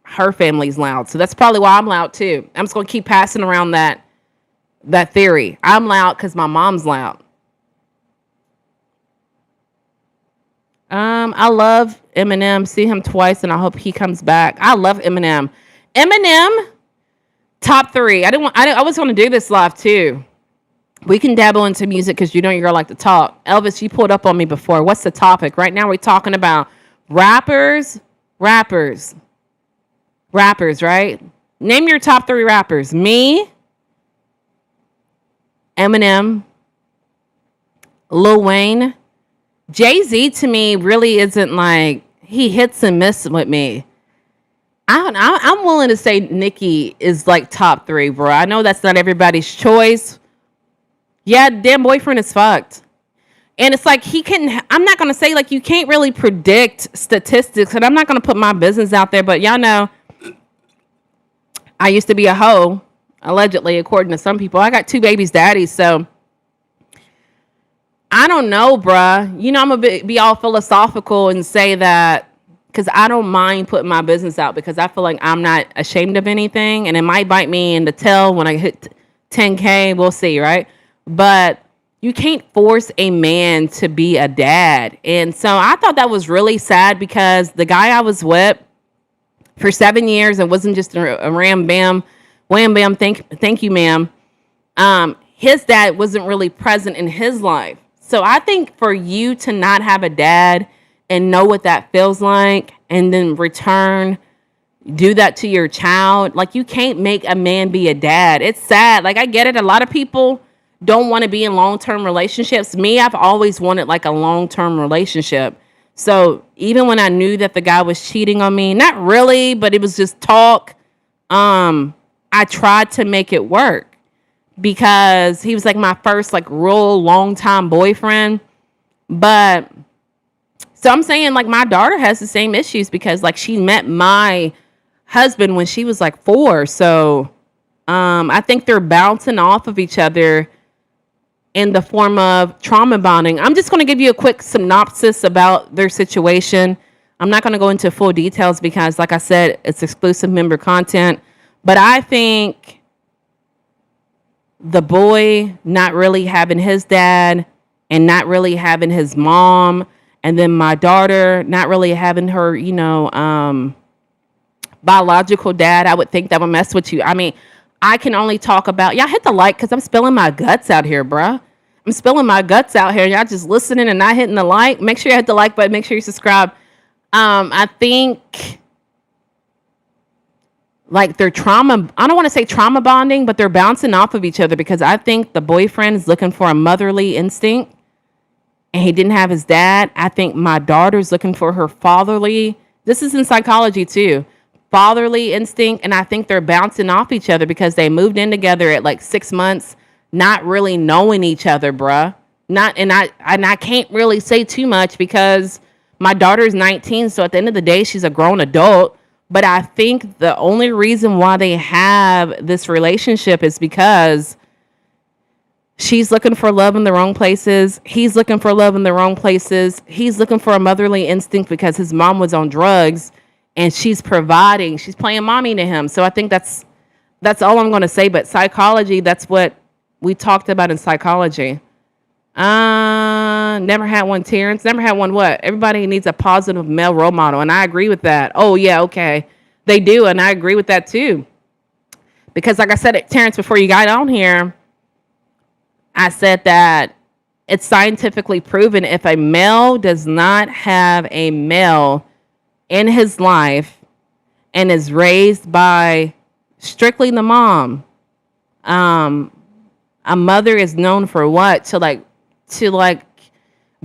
her family's loud. So that's probably why I'm loud too. I'm just gonna keep passing around that theory. I'm loud because my mom's loud. I love Eminem. See him twice, and I hope he comes back. I love Eminem. Eminem, top 3. I was going to do this live too. We can dabble into music because you know you're like to talk. Elvis, you pulled up on me before. What's the topic? Right now we're talking about rappers, right? Name your top 3 rappers. Me, Eminem, Lil Wayne. Jay-Z to me really isn't like, he hits and misses with me. I'm willing to say Nicki is like top 3, bro. I know that's not everybody's choice. Yeah, damn boyfriend is fucked. And it's like I'm not going to say like you can't really predict statistics, and I'm not going to put my business out there, but y'all know I used to be a hoe, allegedly, according to some people. I got 2 babies' daddies, so I don't know, bruh. You know, I'm going to be all philosophical and say that because I don't mind putting my business out because I feel like I'm not ashamed of anything, and it might bite me in the tail when I hit 10K. We'll see, right? But you can't force a man to be a dad. And so I thought that was really sad because the guy I was with for 7 years, and wasn't just a wham bam, thank you, ma'am. His dad wasn't really present in his life. So I think for you to not have a dad and know what that feels like, and then do that to your child, like you can't make a man be a dad. It's sad. Like I get it. A lot of people don't want to be in long-term relationships. Me, I've always wanted like a long-term relationship. So even when I knew that the guy was cheating on me, not really, but it was just talk, I tried to make it work because he was like my first like real long-time boyfriend. But so I'm saying like my daughter has the same issues because like she met my husband when she was like 4. So I think they're bouncing off of each other in the form of trauma bonding. I'm just going to give you a quick synopsis about their situation. I'm not going to go into full details because, like I said, it's exclusive member content. But I think the boy not really having his dad and not really having his mom, and then my daughter not really having her, biological dad, I would think that would mess with you. I mean, I can only talk about, y'all hit the like because I'm spilling my guts out here, bruh. I'm spilling my guts out here. Y'all just listening and not hitting the like. Make sure you hit the like button. Make sure you subscribe. I think like they're I don't want to say trauma bonding, but they're bouncing off of each other because I think the boyfriend is looking for a motherly instinct and he didn't have his dad. I think my daughter's looking for her fatherly. This is in psychology too. Fatherly instinct, and I think they're bouncing off each other because they moved in together at like 6 months, not really knowing each other, bruh. I can't really say too much because my daughter's 19, so at the end of the day, she's a grown adult. But I think the only reason why they have this relationship is because she's looking for love in the wrong places. He's looking for love in the wrong places. He's looking for a motherly instinct because his mom was on drugs. And she's playing mommy to him. So I think that's all I'm going to say. But psychology, that's what we talked about in psychology. never had one Terrence, never had one what? Everybody needs a positive male role model, and I agree with that. Oh, yeah, okay. They do, and I agree with that too. Because like I said, Terrence, before you got on here, I said that it's scientifically proven if a male does not have a male in his life and is raised by strictly the mom, a mother is known for what? To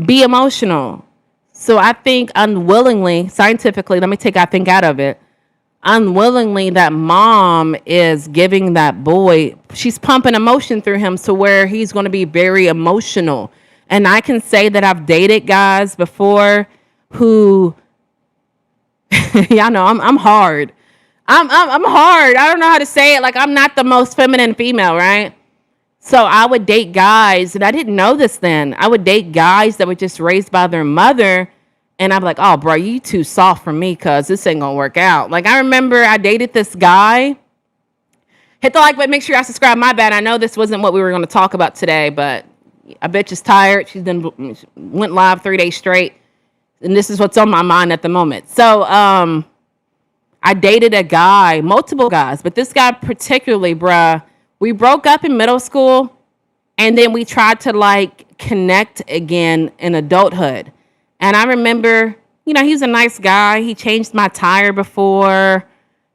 be emotional. So I think unwillingly, scientifically, let me take I think out of it. Unwillingly, that mom is giving that boy, she's pumping emotion through him to where he's going to be very emotional. And I can say that I've dated guys before who, y'all know I'm hard. I'm hard. I don't know how to say it. Like, I'm not the most feminine female, right? So I would date guys, and I didn't know this then. I would date guys that were just raised by their mother, and I'm like, oh, bro, you too soft for me, cuz this ain't gonna work out. Like, I remember I dated this guy. Hit the like button, make sure y'all subscribe. My bad. I know this wasn't what we were gonna talk about today, but a bitch is tired. She's been went live 3 days straight, and this is what's on my mind at the moment. So, I dated a guy, multiple guys, but this guy particularly, bruh, we broke up in middle school, and then we tried to like connect again in adulthood. And I remember, he was a nice guy. He changed my tire before,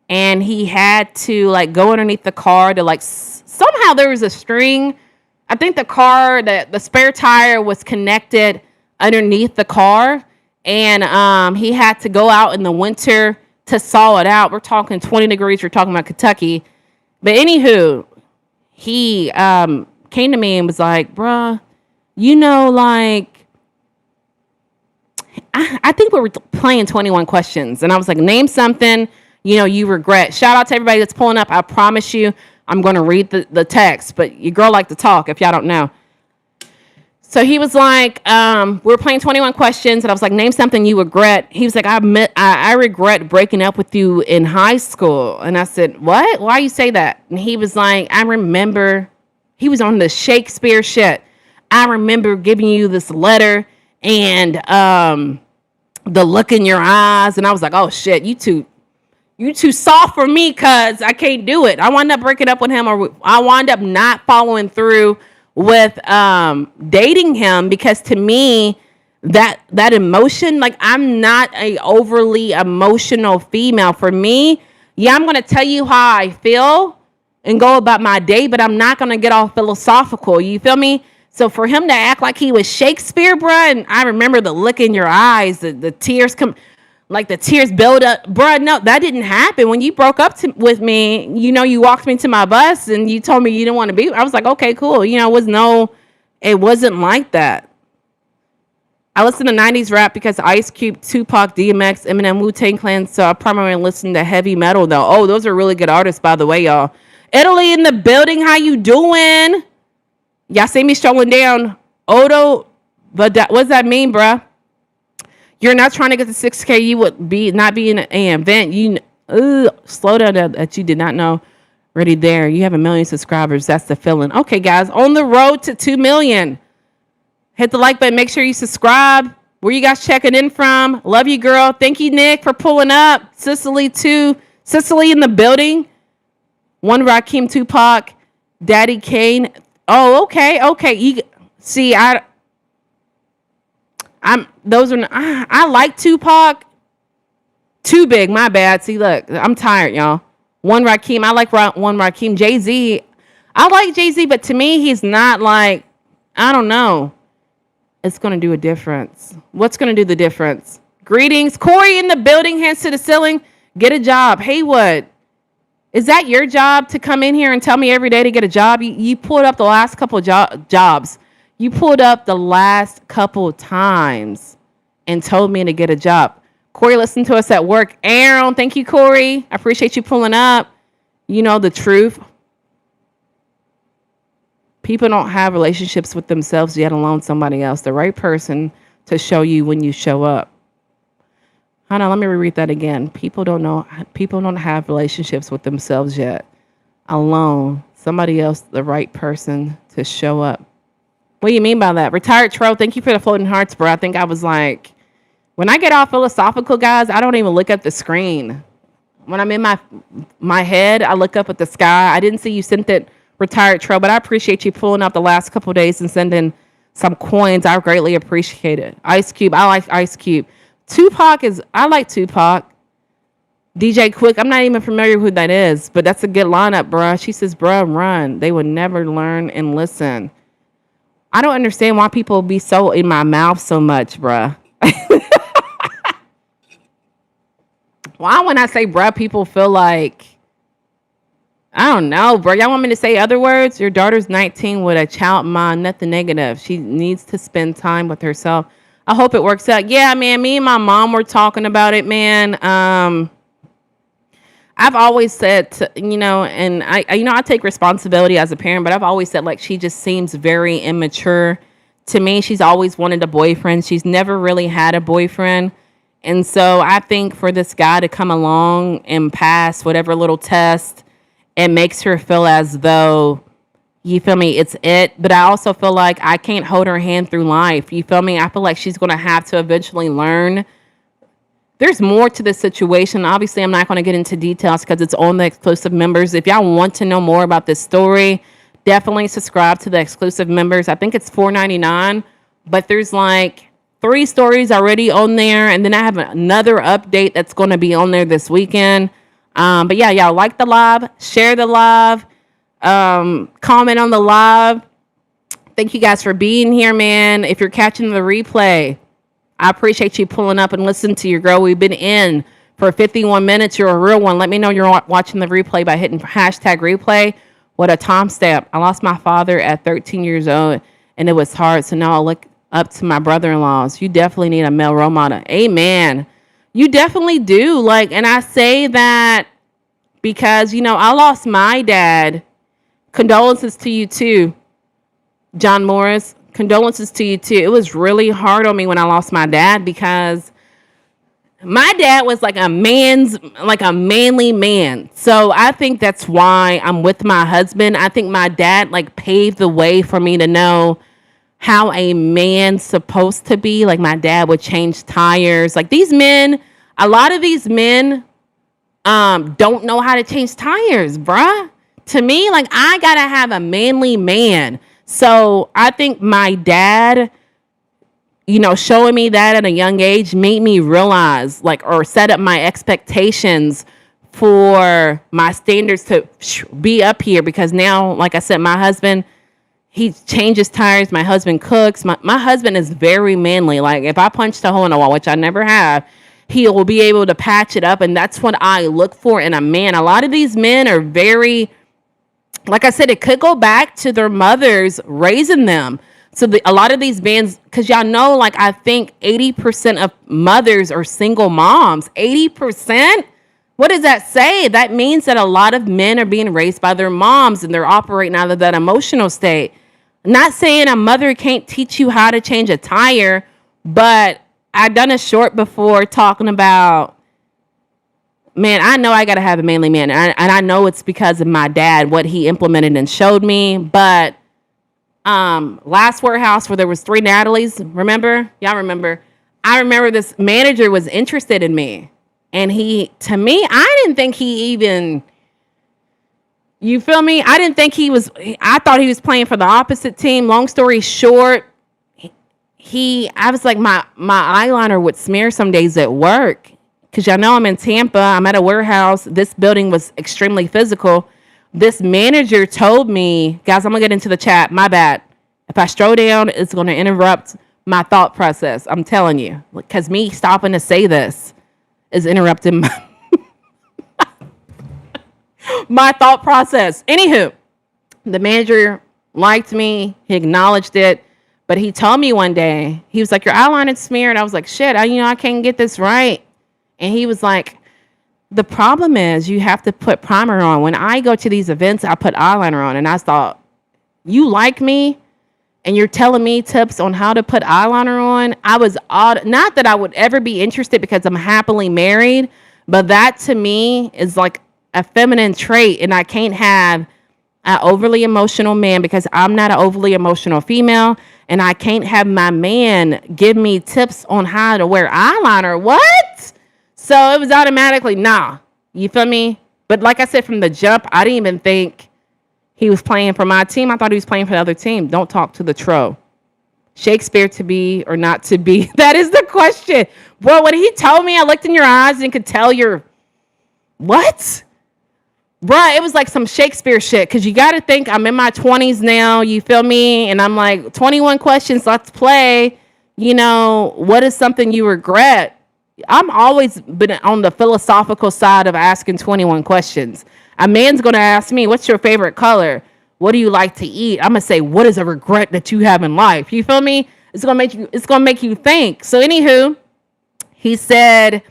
and he had to like go underneath the car to like somehow there was a string. I think the spare tire was connected underneath the car, and he had to go out in the winter to saw it out. We're talking 20 degrees. We're talking about Kentucky. But anywho, he came to me and was like, bruh, I think we were playing 21 questions. And I was like, name something, you regret. Shout out to everybody that's pulling up. I promise you, I'm going to read the text. But your girl like to talk, if y'all don't know. So he was like, we were playing 21 questions. And I was like, name something you regret. He was like, I regret breaking up with you in high school. And I said, what? Why you say that? And he was like, I remember, he was on the Shakespeare shit. I remember giving you this letter and the look in your eyes. And I was like, oh shit, you too soft for me, cuz I can't do it. I wound up breaking up with him, or I wound up not following through with dating him, because to me, that emotion, like, I'm not a overly emotional female. For me, yeah, I'm going to tell you how I feel and go about my day, but I'm not going to get all philosophical. You feel me? So for him to act like he was Shakespeare, bruh, and I remember the look in your eyes, the tears come, like the tears build up. Bruh, no, that didn't happen. When you broke up with me, you walked me to my bus and you told me you didn't want to be. I was like, okay, cool. It wasn't like that. I listen to 90s rap because Ice Cube, Tupac, DMX, Eminem, Wu-Tang Clan, so I primarily listen to heavy metal, though. Oh, those are really good artists, by the way, y'all. Italy in the building, how you doing? Y'all see me strolling down. Odo, but what's that mean, bruh? You're not trying to get to 6K. You would not be in an event. Slow down that you did not know. Already there. You have 1 million subscribers. That's the feeling. Okay, guys. On the road to 2 million. Hit the like button. Make sure you subscribe. Where you guys checking in from? Love you, girl. Thank you, Nick, for pulling up. Sicily, too. Sicily in the building. One Rakim, Tupac. Daddy Kane. Oh, okay. I like Tupac. Too big, my bad. See, look, I'm tired, y'all. One Rakim, I like one Rakim. Jay-Z, I like Jay-Z, but to me, he's not like, I don't know. It's going to do a difference. What's going to do the difference? Greetings. Corey in the building, hands to the ceiling. Get a job. Haywood, is that your job to come in here and tell me every day to get a job? You pulled up the last couple of jobs. You pulled up the last couple times and told me to get a job. Corey, listen to us at work. Aaron, thank you, Corey. I appreciate you pulling up. You know the truth. People don't have relationships with themselves, yet alone somebody else. The right person to show you when you show up. Hold on, let me reread that again. People don't have relationships with themselves yet. Alone, somebody else, the right person to show up. What do you mean by that? Retired Tro, thank you for the floating hearts, bro. I think I was like, when I get all philosophical, guys, I don't even look at the screen. When I'm in my head, I look up at the sky. I didn't see you sent it, Retired Tro, but I appreciate you pulling up the last couple of days and sending some coins. I greatly appreciate it. Ice Cube, I like Ice Cube. I like Tupac. DJ Quick, I'm not even familiar who that is, but that's a good lineup, bruh. She says, bruh, run. They would never learn and listen. I don't understand why people be so in my mouth so much, bruh. Why when I say bruh, people feel like, I don't know, bro. Y'all want me to say other words? Your daughter's 19 with a child mind, nothing negative. She needs to spend time with herself. I hope it works out. Yeah, man, me and my mom were talking about it, man. I've always said, and I take responsibility as a parent, but I've always said, like, she just seems very immature to me. She's always wanted a boyfriend. She's never really had a boyfriend. And so I think for this guy to come along and pass whatever little test, it makes her feel as though, you feel me, it's it. But I also feel like I can't hold her hand through life. You feel me? I feel like she's going to have to eventually learn. There's more to this situation. Obviously, I'm not going to get into details because it's on the exclusive members. If y'all want to know more about this story, definitely subscribe to the exclusive members. I think it's $4.99, but there's like 3 stories already on there. And then I have another update that's going to be on there this weekend. But yeah, y'all like the live, share the live, comment on the live. Thank you guys for being here, man. If you're catching the replay, I appreciate you pulling up and listening to your girl. We've been in for 51 minutes. You're a real one. Let me know you're watching the replay by hitting hashtag replay. What a timestamp. I lost my father at 13 years old, and it was hard. So now I look up to my brother-in-laws. You definitely need a male role model. Amen. You definitely do. Like, and I say that because, I lost my dad. Condolences to you too, John Morris. Condolences to you too. It was really hard on me when I lost my dad because my dad was like a manly man. So I think that's why I'm with my husband. I think my dad like paved the way for me to know how a man's supposed to be. Like my dad would change tires. Like these men, a lot of these men don't know how to change tires, bruh. To me, like I gotta have a manly man. So I think my dad, showing me that at a young age made me realize or set up my expectations for my standards to be up here because now, like I said, my husband, he changes tires. My husband cooks. My husband is very manly. Like if I punched a hole in the wall, which I never have, he will be able to patch it up. And that's what I look for in a man. A lot of these men are very, like I said, it could go back to their mothers raising them. So a lot of these bands, because y'all know, like I think 80% of mothers are single moms. 80%? What does that say? That means that a lot of men are being raised by their moms and they're operating out of that emotional state. Not saying a mother can't teach you how to change a tire, but I've done a short before talking about, man, I know I got to have a manly man. And I know it's because of my dad, what he implemented and showed me. But last warehouse where there was 3 Natalies, remember? Y'all remember? I remember this manager was interested in me. And to me, I didn't think he even, you feel me? I didn't think I thought he was playing for the opposite team. Long story short, I was like, my eyeliner would smear some days at work. Because y'all know I'm in Tampa. I'm at a warehouse. This building was extremely physical. This manager told me, guys, I'm going to get into the chat. My bad. If I stroll down, it's going to interrupt my thought process. I'm telling you. Because me stopping to say this is interrupting my thought process. Anywho, the manager liked me. He acknowledged it. But he told me one day, he was like, your eyeliner's smeared. I was like, shit, I can't get this right. And he was like, the problem is you have to put primer on. When I go to these events, I put eyeliner on. And I thought, you like me and you're telling me tips on how to put eyeliner on? I was odd. Not that I would ever be interested because I'm happily married, but that to me is like a feminine trait. And I can't have an overly emotional man because I'm not an overly emotional female, and I can't have my man give me tips on how to wear eyeliner. What? So it was automatically nah. You feel me? But like I said from the jump, I didn't even think he was playing for my team. I thought he was playing for the other team. Don't talk to the tro. Shakespeare to be or not to be? That is the question. Bro, when he told me, I looked in your eyes and could tell you're what? Bruh, it was like some Shakespeare shit. Cause you gotta think I'm in my 20s now, you feel me? And I'm like, 21 questions, let's play. You know, what is something you regret? I'm always been on the philosophical side of asking 21 questions. A man's gonna ask me, what's your favorite color? What do you like to eat? I'm gonna say, what is a regret that you have in life? You feel me? It's gonna make you think. So anywho, he said,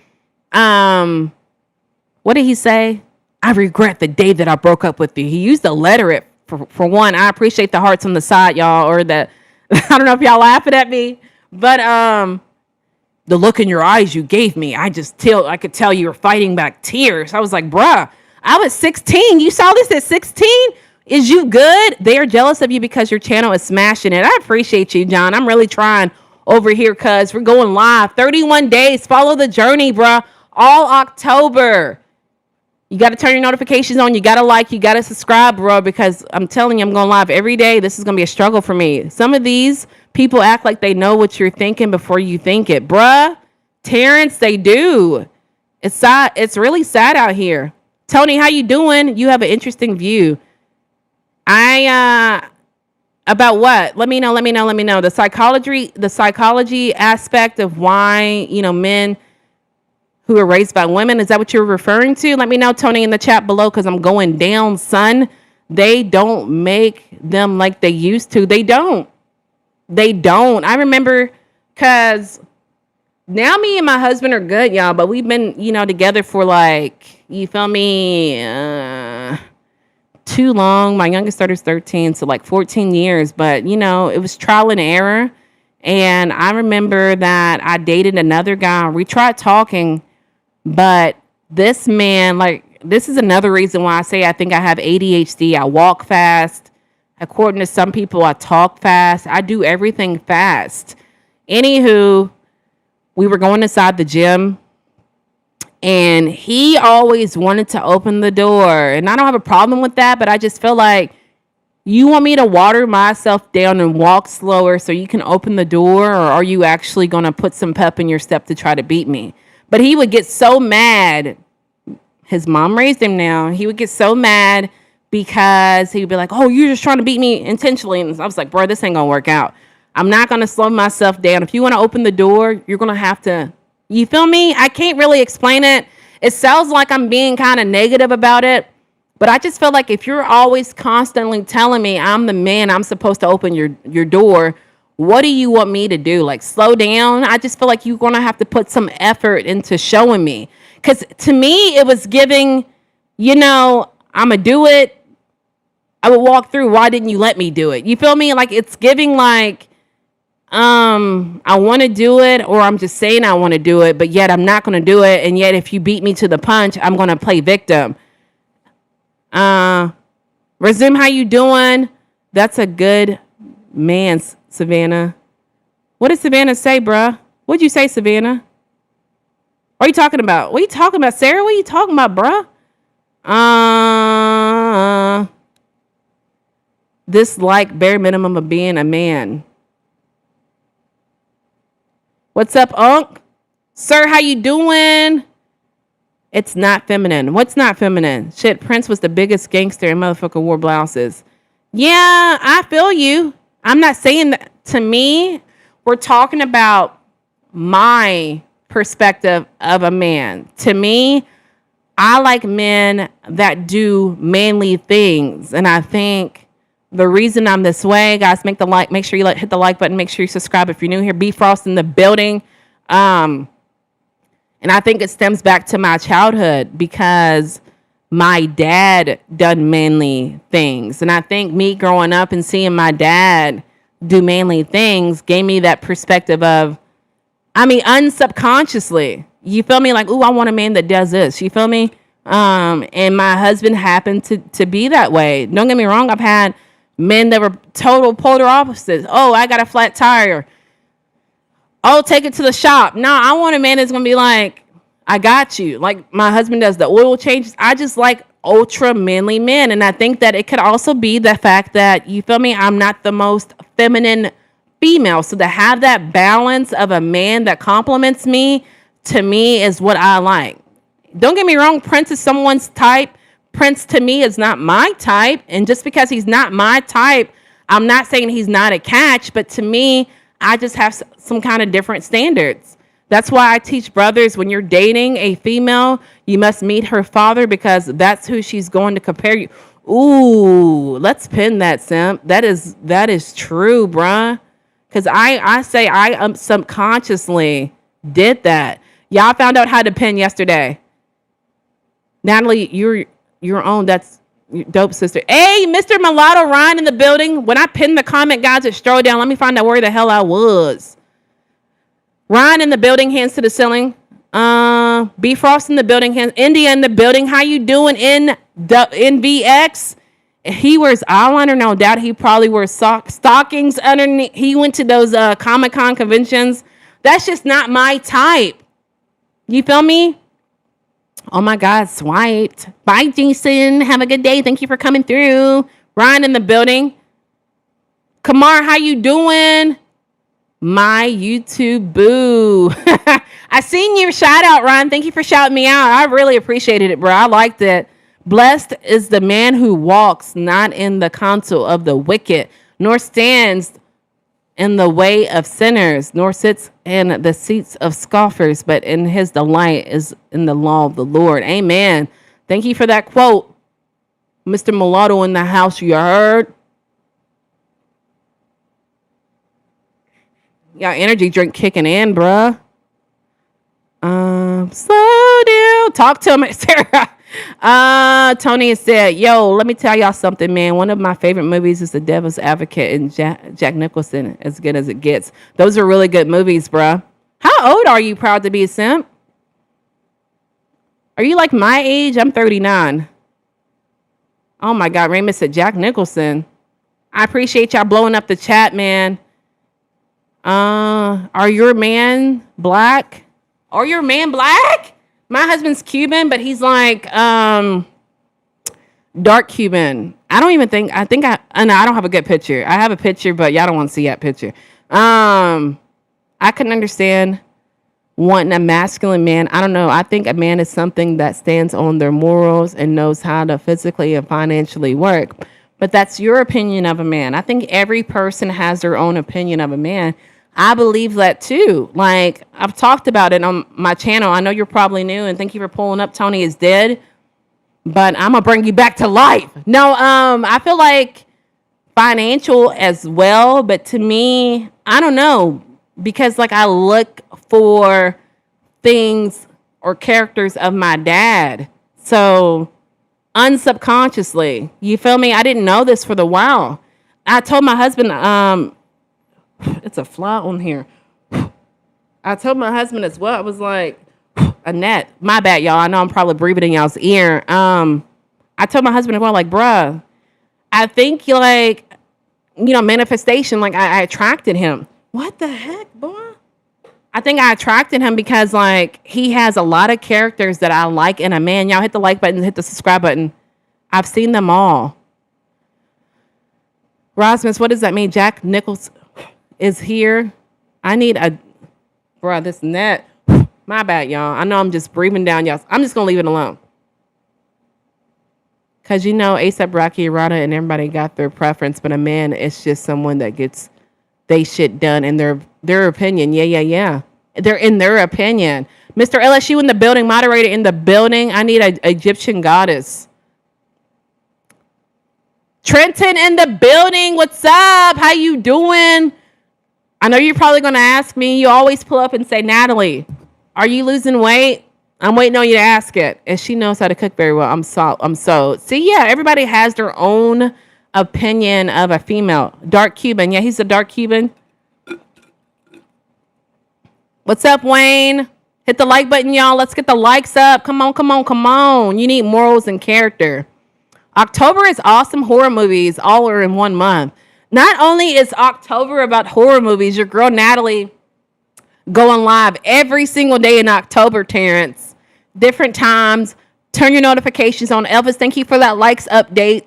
what did he say? I regret the day that I broke up with you. He used a letter for one. I appreciate the hearts on the side, y'all, or the I don't know if y'all laughing at me, but the look in your eyes you gave me, I could tell you were fighting back tears. I was like, bruh, I was 16. You saw this at 16? Is you good? They are jealous of you because your channel is smashing it. I appreciate you, John. I'm really trying over here because we're going live. 31 days. Follow the journey, bruh. All October. You got to turn your notifications on. You got to like. You got to subscribe, bro, because I'm telling you, I'm going live every day. This is going to be a struggle for me. Some of these people act like they know what you're thinking before you think it. Bruh, Terrence, they do. It's sad. It's really sad out here. Tony, how you doing? You have an interesting view. About what? Let me know. The psychology aspect of why, men who are raised by women. Is that what you're referring to? Let me know, Tony, in the chat below, because I'm going down, son. They don't make them like they used to. They don't. I remember, because now me and my husband are good, y'all, but we've been, together for you feel me, too long. My youngest daughter's 13, so 14 years. But, it was trial and error. And I remember that I dated another guy. We tried talking. But this man, this is another reason why I say I think I have ADHD. I walk fast. According to some people, I talk fast. I do everything fast. Anywho, we were going inside the gym, and he always wanted to open the door. And I don't have a problem with that, but I just feel like you want me to water myself down and walk slower so you can open the door, or are you actually going to put some pep in your step to try to beat me? But he would get so mad. His mom raised him now. He would get so mad because he would be like, oh, you're just trying to beat me intentionally. And I was like, bro, this ain't going to work out. I'm not going to slow myself down. If you want to open the door, you're going to have to, you feel me? I can't really explain it. It sounds like I'm being kind of negative about it. But I just feel like if you're always constantly telling me I'm the man, I'm supposed to open your door, what do you want me to do? Slow down? I just feel like you're going to have to put some effort into showing me. Because to me, it was giving, I'm going to do it. I would walk through. Why didn't you let me do it? You feel me? It's giving I want to do it, or I'm just saying I want to do it, but yet I'm not going to do it. And yet if you beat me to the punch, I'm going to play victim. Resume, how you doing? That's a good man, Savannah. What did Savannah say, bruh? What'd you say, Savannah? What are you talking about? What are you talking about, Sarah? What are you talking about, bruh? This bare minimum of being a man. What's up, Unc? Sir, how you doing? It's not feminine. What's not feminine? Shit, Prince was the biggest gangster and motherfucker wore blouses. Yeah, I feel you. I'm not saying that. To me, we're talking about my perspective of a man. To me, I like men that do manly things. And I think the reason I'm this way, guys, make sure you hit the like button. Make sure you subscribe if you're new here. Be Frost in the building. And I think it stems back to my childhood because my dad done manly things. And I think me growing up and seeing my dad do manly things gave me that perspective of, unsubconsciously, you feel me? Ooh, I want a man that does this. You feel me? And my husband happened to be that way. Don't get me wrong. I've had men that were total polar opposites. Oh, I got a flat tire. Oh, take it to the shop. No, I want a man that's going to be like, I got you. Like my husband does the oil changes. I just like ultra manly men. And I think that it could also be the fact that, you feel me, I'm not the most feminine female. So to have that balance of a man that compliments me, to me, is what I like. Don't get me wrong, Prince is someone's type. Prince to me is not my type. And just because he's not my type, I'm not saying he's not a catch, but to me, I just have some kind of different standards. That's why I teach brothers, when you're dating a female, you must meet her father, because that's who she's going to compare you. Ooh, let's pin that, simp. That is true, bruh. Because I say I subconsciously did that. Y'all found out how to pin yesterday. Natalie, you're on. That's dope, sister. Hey, Mr. Mulatto Ryan in the building. When I pinned the comment, guys, it strode down. Let me find out where the hell I was. Ryan in the building, hands to the ceiling. B Frost in the building, hands. India in the building. How you doing in VX? He wears eyeliner, no doubt. He probably wears stockings underneath. He went to those Comic-Con conventions. That's just not my type. You feel me? Oh my God, swiped. Bye, Jason. Have a good day. Thank you for coming through. Ryan in the building. Kamar, how you doing? My YouTube boo. I seen your shout out, Ryan. Thank you for shouting me out. I really appreciated it, bro. I liked it. Blessed is the man who walks not in the counsel of the wicked, nor stands in the way of sinners, nor sits in the seats of scoffers, but in his delight is in the law of the Lord. Amen. Thank you for that quote. Mr. Mulatto in the house, you heard? Yeah, energy drink kicking in, bruh. Slow down. Talk to me, Sarah. Tony said, yo, let me tell y'all something, man. One of my favorite movies is The Devil's Advocate, and Jack Nicholson, as good as it gets. Those are really good movies, bruh. How old are you, proud to be a simp? Are you like my age? I'm 39. Oh my God, Raymond said Jack Nicholson. I appreciate y'all blowing up the chat, man. Are your man black? Are your man black? My husband's Cuban, but he's like dark Cuban. I don't have a good picture. I have a picture, but y'all don't want to see that picture. I couldn't understand wanting a masculine man. I don't know. I think a man is something that stands on their morals and knows how to physically and financially work. But that's your opinion of a man. I think every person has their own opinion of a man. I believe that too. Like, I've talked about it on my channel. I know you're probably new, and thank you for pulling up. Tony is dead, but I'm gonna bring you back to life. No, I feel like financial as well, but to me, I don't know, because like I look for things or characters of my dad. So unsubconsciously, you feel me? I didn't know this for the while. I told my husband, it's a fly on here. I told my husband as well. I was like, Annette, my bad, y'all. I know I'm probably breathing in y'all's ear. I told my husband as well, like, bruh, I think like, manifestation, like I attracted him. What the heck, boy? I think I attracted him because like he has a lot of characters that I like in a man. Y'all hit the like button, hit the subscribe button. I've seen them all. Rosmus, what does that mean? Jack Nichols is here. I need this net. My bad, y'all. I know I'm just breathing down y'all. I'm just gonna leave it alone. Cause A$AP Rocky, Rada, and everybody got their preference, but a man is just someone that gets they shit done in their opinion. Yeah. They're in their opinion. Mr. LSU in the building, moderator in the building. I need an Egyptian goddess. Trenton in the building. What's up? How you doing? I know you're probably going to ask me. You always pull up and say, Natalie, are you losing weight? I'm waiting on you to ask it. And she knows how to cook very well. I'm so. See, yeah, everybody has their own opinion of a female. Dark Cuban. Yeah, he's a dark Cuban. What's up, Wayne? Hit the like button, y'all. Let's get the likes up. Come on, come on, come on. You need morals and character. October is awesome horror movies. All are in one month. Not only is October about horror movies, your girl Natalie going live every single day in October, Terrence. Different times. Turn your notifications on. Elvis, thank you for that likes update.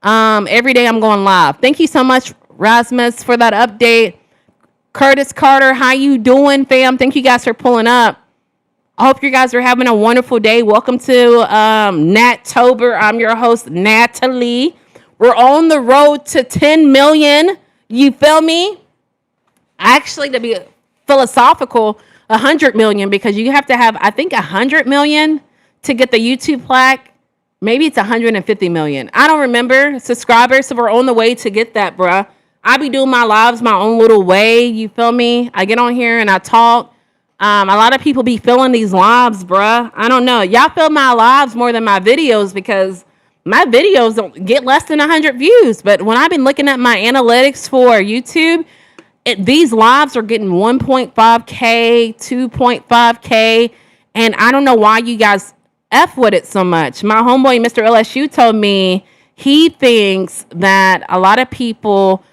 Every day I'm going live. Thank you so much, Rasmus, for that update. Curtis Carter, how you doing, fam? Thank you guys for pulling up. I hope you guys are having a wonderful day. Welcome to Nattober. I'm your host, Natalie. We're on the road to 10 million. You feel me? Actually, to be philosophical, 100 million, because you have to have, I think, 100 million to get the YouTube plaque. Maybe it's 150 million. I don't remember subscribers, so we're on the way to get that, bruh. I be doing my lives my own little way. You feel me? I get on here and I talk. A lot of people be feeling these lives, bruh. I don't know. Y'all feel my lives more than my videos because my videos don't get less than 100 views. But when I've been looking at my analytics for YouTube, these lives are getting 1.5K, 2.5K. And I don't know why you guys F with it so much. My homeboy, Mr. LSU, told me he thinks that a lot of people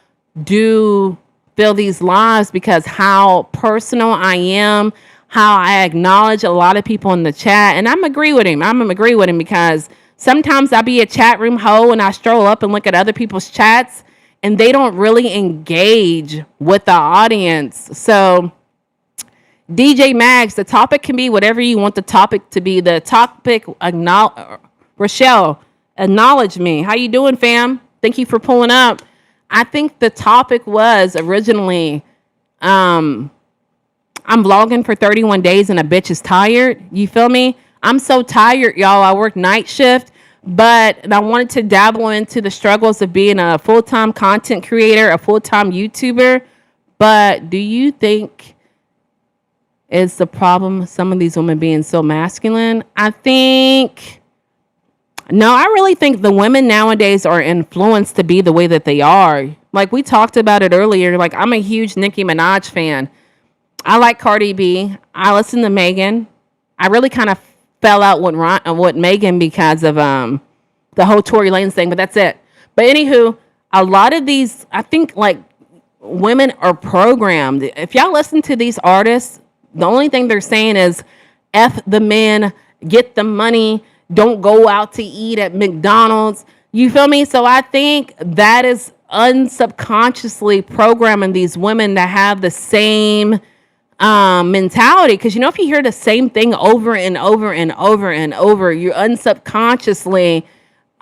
do feel these lives because how personal I am, how I acknowledge a lot of people in the chat. And I'm agree with him. I'm agree with him because sometimes I be a chat room hoe and I stroll up and look at other people's chats and they don't really engage with the audience. So DJ Mags, the topic can be whatever you want the topic to be. The topic, Rochelle, acknowledge me. How you doing, fam? Thank you for pulling up. I think the topic was originally, I'm vlogging for 31 days and a bitch is tired. You feel me? I'm so tired, y'all. I work night shift, but I wanted to dabble into the struggles of being a full-time content creator, a full-time YouTuber. But do you think it's the problem some of these women being so masculine? No, I really think the women nowadays are influenced to be the way that they are. Like we talked about it earlier. Like I'm a huge Nicki Minaj fan. I like Cardi B. I listen to Megan. I really kind of fell out with Megan because of the whole Tory Lanez thing, but that's it. But anywho, a lot of these, I think like women are programmed. If y'all listen to these artists, the only thing they're saying is F the men, get the money, don't go out to eat at McDonald's. You feel me? So I think that is unsubconsciously programming these women to have the same mentality. Because you know, if you hear the same thing over and over and over and over, you unsubconsciously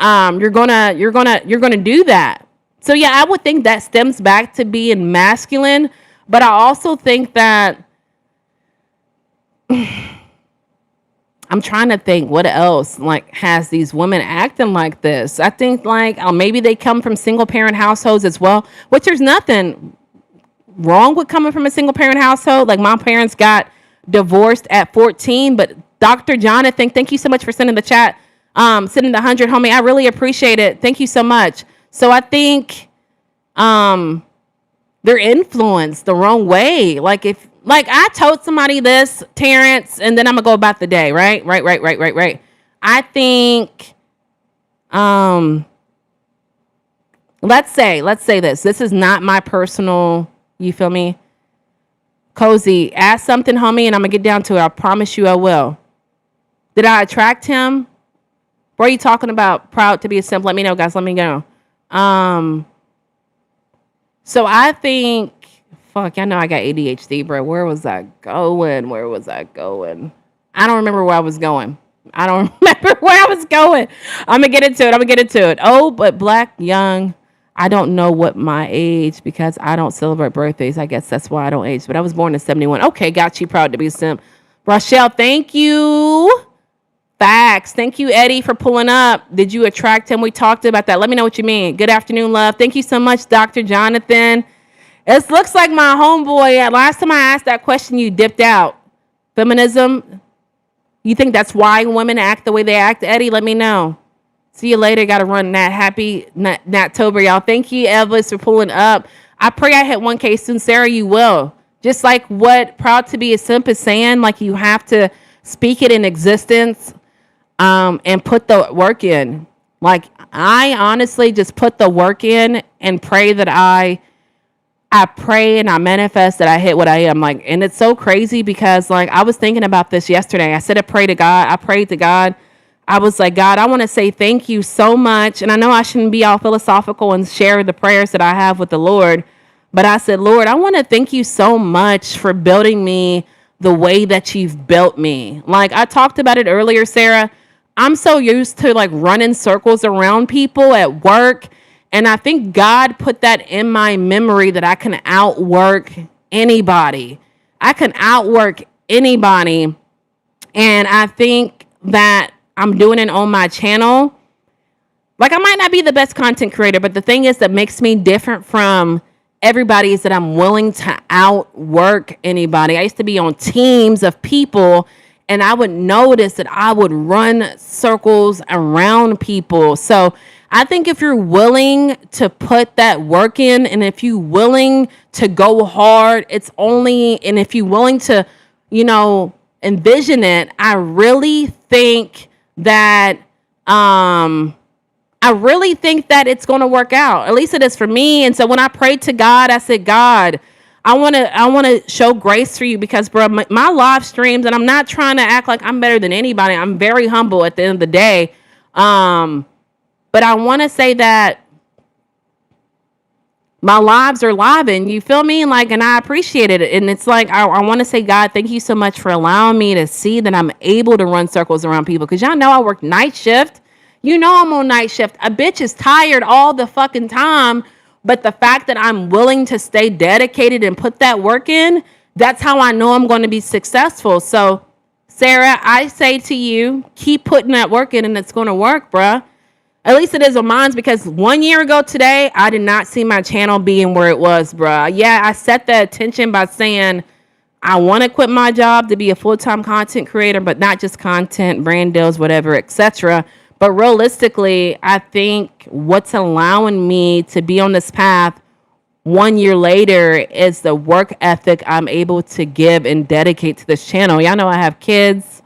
you're gonna do that. So yeah, I would think that stems back to being masculine, but I also think that I'm trying to think what else like has these women acting like this. I think like maybe they come from single parent households as well, which there's nothing wrong with coming from a single parent household. Like my parents got divorced at 14, but Dr. Jonathan, thank you so much for sending the chat, sending the 100, homie. I really appreciate it. Thank you so much. So I think they're influenced the wrong way. Like I told somebody this, Terrence, and then I'm gonna go about the day, right? I think, let's say this. This is not my personal, you feel me? Cozy, ask something, homie, and I'm gonna get down to it. I promise you I will. Did I attract him? What are you talking about? Proud to be a simp. Let me know, guys. Let me know. So I think, fuck, I know I got ADHD, bro. Where was I going? I don't remember where I was going. I'm gonna get into it. Oh, but black, young. I don't know what my age because I don't celebrate birthdays. I guess that's why I don't age. But I was born in 71. Okay, got you. Proud to be a simp. Rochelle, thank you. Facts. Thank you, Eddie, for pulling up. Did you attract him? We talked about that. Let me know what you mean. Good afternoon, love. Thank you so much, Dr. Jonathan. It looks like my homeboy, last time I asked that question, you dipped out. Feminism, you think that's why women act the way they act? Eddie, let me know. See you later. Got to run that. Happy Nattober, y'all. Thank you, Elvis, for pulling up. I pray I hit 1K soon. Sarah, you will. Just like what Proud to be a Simp is saying, like you have to speak it in existence, and put the work in. Like I honestly just put the work in and pray that I pray and I manifest that I hit what I am. Like, and it's so crazy because like I was thinking about this yesterday. I said I prayed to God. I prayed to God. I was like, God, I want to say thank you so much. And I know I shouldn't be all philosophical and share the prayers that I have with the Lord. But I said, Lord, I want to thank you so much for building me the way that you've built me. Like I talked about it earlier, Sarah. I'm so used to like running circles around people at work. And I think God put that in my memory that I can outwork anybody. I can outwork anybody. And I think that I'm doing it on my channel. Like I might not be the best content creator, but the thing is that makes me different from everybody is that I'm willing to outwork anybody. I used to be on teams of people and I would notice that I would run circles around people. So I think if you're willing to put that work in and if you're willing to go hard, and if you're willing to, envision it, I really think that it's going to work out. At least it is for me. And so when I prayed to God, I said, God, I want to show grace for you because, bro, my live streams, and I'm not trying to act like I'm better than anybody. I'm very humble at the end of the day. But I want to say that my lives are live and you feel me? Like, and I appreciate it. And it's like, I want to say, God, thank you so much for allowing me to see that I'm able to run circles around people. Cause y'all know I work night shift. You know, I'm on night shift. A bitch is tired all the fucking time. But the fact that I'm willing to stay dedicated and put that work in, that's how I know I'm going to be successful. So Sarah, I say to you, keep putting that work in and it's going to work, bruh. At least it is on mine because 1 year ago today, I did not see my channel being where it was, bruh. Yeah, I set the attention by saying I want to quit my job to be a full-time content creator, but not just content, brand deals, whatever, etc. But realistically, I think what's allowing me to be on this path 1 year later is the work ethic I'm able to give and dedicate to this channel. Y'all know I have kids.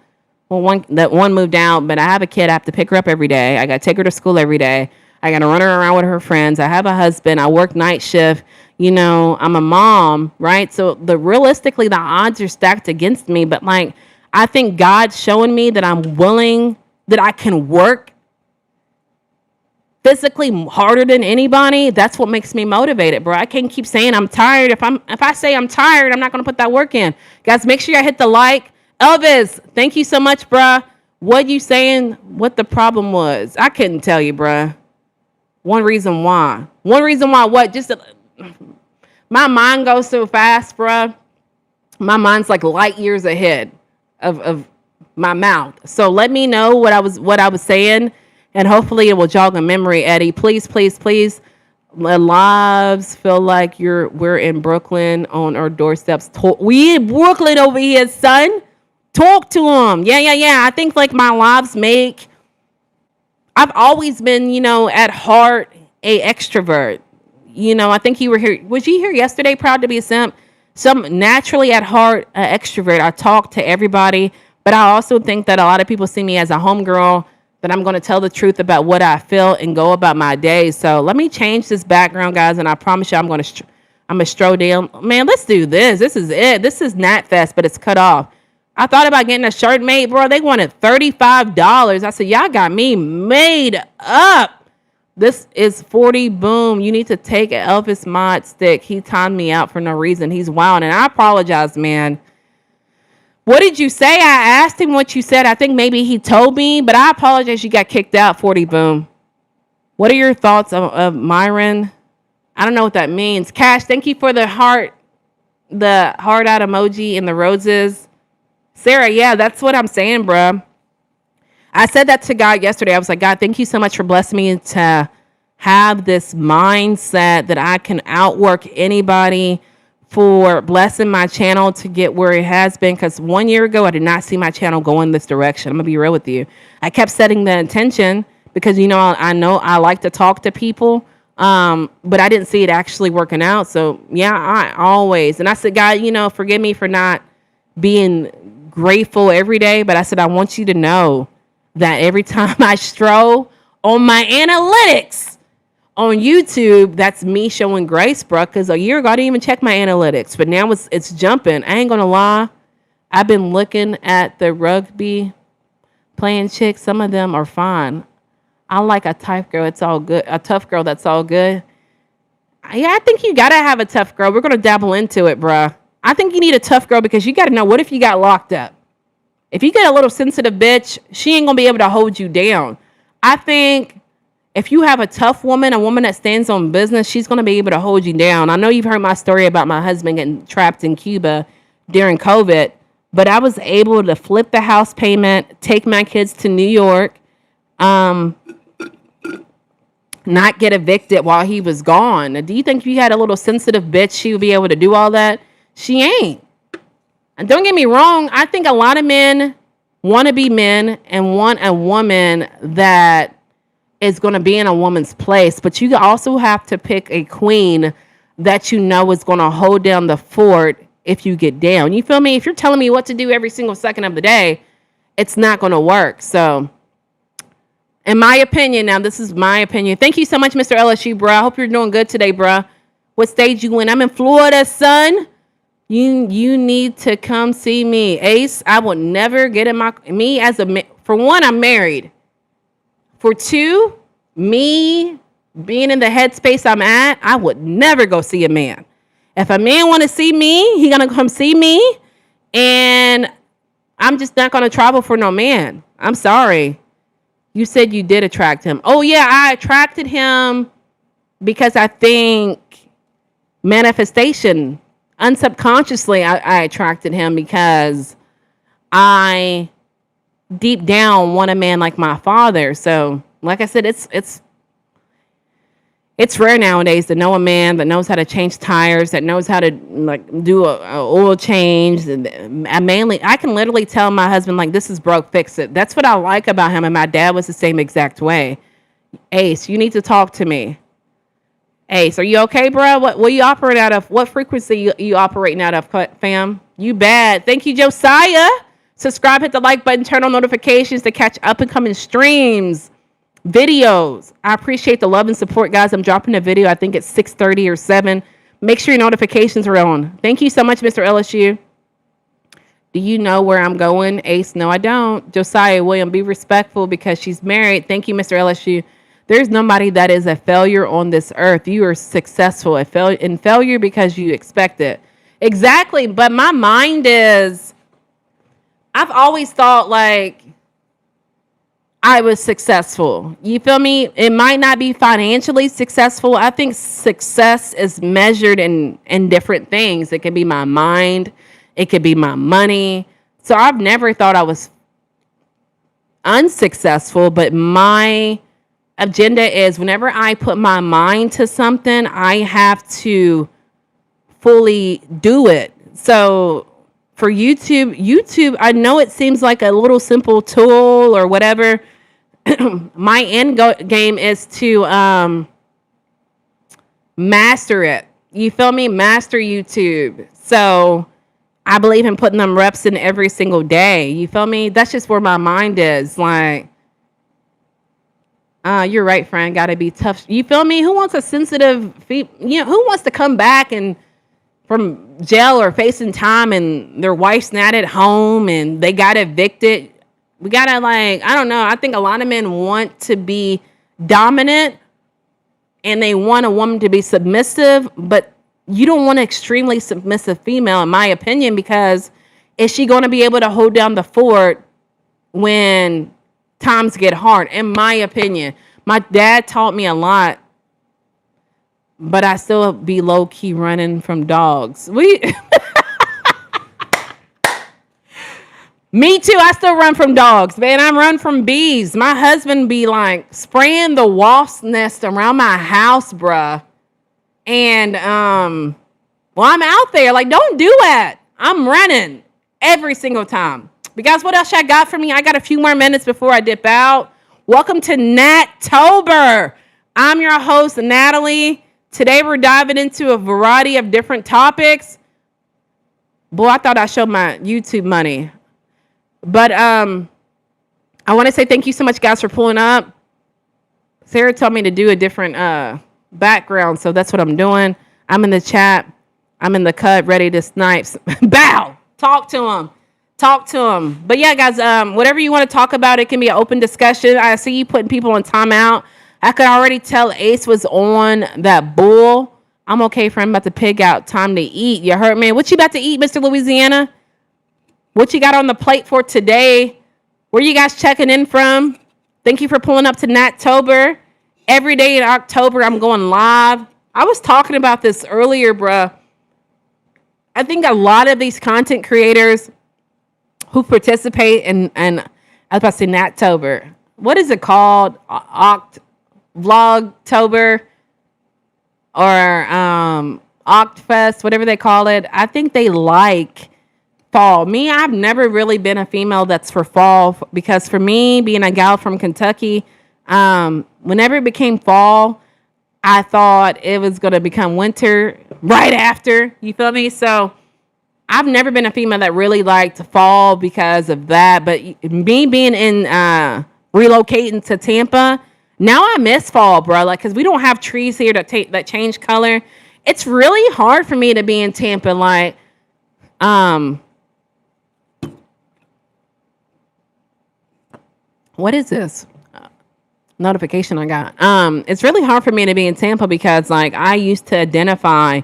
Well, one moved out, but I have a kid. I have to pick her up every day. I got to take her to school every day. I got to run her around with her friends. I have a husband. I work night shift. I'm a mom, right? So realistically, the odds are stacked against me. But like, I think God's showing me that I'm willing, that I can work physically harder than anybody. That's what makes me motivated, bro. I can't keep saying I'm tired. If I say I'm tired, I'm not going to put that work in. Guys, make sure you hit the like. Elvis, thank you so much, bruh. What you saying? What the problem was? I couldn't tell you, bruh. One reason why. What? My mind goes so fast, bruh. My mind's like light years ahead of my mouth. So let me know what I was saying, and hopefully it will jog a memory, Eddie. Please, please, please. Lives feel like we're in Brooklyn on our doorsteps. We in Brooklyn over here, son. Talk to them. Yeah. I think like my lives I've always been, at heart, a extrovert. I think you were here. Was you here yesterday? Proud to be a simp. Some naturally at heart, an extrovert. I talk to everybody, but I also think that a lot of people see me as a homegirl, that I'm going to tell the truth about what I feel and go about my day. So let me change this background, guys, and I promise you I'm going to stroll down. Man, let's do this. This is it. This is natFEST, but it's cut off. I thought about getting a shirt made, bro. They wanted $35. I said, y'all got me made up. This is 40 boom. You need to take an Elvis mod stick. He timed me out for no reason. He's wild. And I apologize, man. What did you say? I asked him what you said. I think maybe he told me, but I apologize. You got kicked out, 40 boom. What are your thoughts of Myron? I don't know what that means. Cash, thank you for the heart out emoji and the roses. Sarah, yeah, that's what I'm saying, bro. I said that to God yesterday. I was like, God, thank you so much for blessing me to have this mindset that I can outwork anybody, for blessing my channel to get where it has been. Because 1 year ago, I did not see my channel go in this direction. I'm going to be real with you. I kept setting the intention because, I know I like to talk to people. But I didn't see it actually working out. So yeah, I always, and I said, God, forgive me for not being grateful every day. But I said, I want you to know that every time I stroll on my analytics on YouTube, that's me showing grace, bro. Because a year ago, I didn't even check my analytics, but now it's jumping. I ain't gonna lie. I've been looking at the rugby playing chicks. Some of them are fine. I like a tough girl. It's all good. A tough girl. That's all good. Yeah, I think you gotta have a tough girl. We're gonna dabble into it, bruh. I think you need a tough girl because you gotta know, what if you got locked up? If you get a little sensitive bitch, she ain't gonna be able to hold you down. I think if you have a tough woman, a woman that stands on business, she's gonna be able to hold you down. I know you've heard my story about my husband getting trapped in Cuba during COVID, but I was able to flip the house payment, take my kids to New York, not get evicted while he was gone. Do you think if you had a little sensitive bitch, she would be able to do all that? She ain't. And don't get me wrong, I think a lot of men want to be men and want a woman that is going to be in a woman's place. But you also have to pick a queen that you know is going to hold down the fort if you get down. You feel me? If you're telling me what to do every single second of the day, it's not going to work. So, in my opinion, now this is my opinion. Thank you so much, Mr. LSU, bro. I hope you're doing good today, bro. What stage you in? I'm in Florida, son. You need to come see me, Ace. I would never get in for one, I'm married. For two, me being in the headspace I'm at, I would never go see a man. If a man want to see me, he gonna come see me, and I'm just not gonna travel for no man. I'm sorry. You said you did attract him. Oh yeah, I attracted him because I think manifestation. Unsubconsciously, I attracted him because I deep down want a man like my father. So, like I said, it's rare nowadays to know a man that knows how to change tires, that knows how to do a oil change. I can literally tell my husband, like, this is broke, fix it. That's what I like about him. And my dad was the same exact way. Ace, you need to talk to me. Ace, are you okay, bro? What you operating out of? What frequency you operating out of, fam? You bad. Thank you, Josiah. Subscribe, hit the like button, turn on notifications to catch up and coming streams, videos. I appreciate the love and support, guys. I'm dropping a video. I think it's 6:30 or 7. Make sure your notifications are on. Thank you so much, Mr. LSU. Do you know where I'm going, Ace? No, I don't. Josiah William, be respectful because she's married. Thank you, Mr. LSU. There's nobody that is a failure on this earth. You are successful in failure because you expect it. Exactly. But my mind is, I've always thought like I was successful. You feel me? It might not be financially successful. I think success is measured in different things. It could be my mind. It could be my money. So I've never thought I was unsuccessful, but my agenda is whenever I put my mind to something, I have to fully do it. So for YouTube, I know it seems like a little simple tool or whatever. My end game is to master it. You feel me? Master YouTube. So I believe in putting them reps in every single day. You feel me? That's just where my mind is. Like, you're right, friend. Gotta be tough. You feel me? Who wants a sensitive who wants to come back and from jail or facing time and their wife's not at home and they got evicted? We gotta I don't know. I think a lot of men want to be dominant and they want a woman to be submissive, but you don't want an extremely submissive female, in my opinion, because is she going to be able to hold down the fort when times get hard? In my opinion, my dad taught me a lot, but I still be low key running from dogs. Me too. I still run from dogs, man. I run from bees. My husband be like spraying the wasp nest around my house, bruh. And well, I'm out there. Like, don't do that. I'm running every single time. But guys, what else I got for me? I got a few more minutes before I dip out. Welcome to Nattober. I'm your host, Natalie. Today we're diving into a variety of different topics. Boy, I thought I showed my YouTube money. But I want to say thank you so much, guys, for pulling up. Sarah told me to do a different background, so that's what I'm doing. I'm in the chat. I'm in the cut, ready to snipe. Bow! Talk to him. Talk to him. But yeah, guys, whatever you want to talk about, it can be an open discussion. I see you putting people on timeout. I could already tell Ace was on that bull. I'm okay, friend. I'm about to pig out. Time to eat. You heard me? What you about to eat, Mr. Louisiana? What you got on the plate for today? Where you guys checking in from? Thank you for pulling up to Nattober. Every day in October, I'm going live. I was talking about this earlier, bruh. I think a lot of these content creators who participate in, and I was about to say Nattober. What is it called? Vlogtober or Octfest, whatever they call it. I think they like fall. Me, I've never really been a female that's for fall, because for me, being a gal from Kentucky, whenever it became fall, I thought it was going to become winter right after. You feel me? So I've never been a female that really liked fall because of that. But me being in relocating to Tampa, now I miss fall, bro. Like, because we don't have trees here that change color. It's really hard for me to be in Tampa. Like, what is this notification I got? It's really hard for me to be in Tampa because, like, I used to identify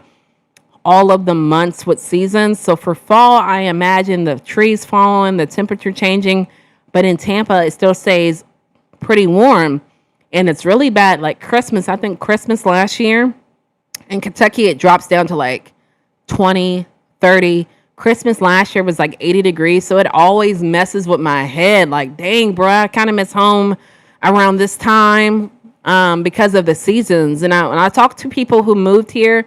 all of the months with seasons. So for fall, I imagine the trees falling, the temperature changing. But in Tampa, it still stays pretty warm. And it's really bad. Like Christmas, I think Christmas last year in Kentucky, it drops down to like 20, 30. Christmas last year was like 80 degrees. So it always messes with my head. Like, dang, bro, I kind of miss home around this time because of the seasons. And when I talk to people who moved here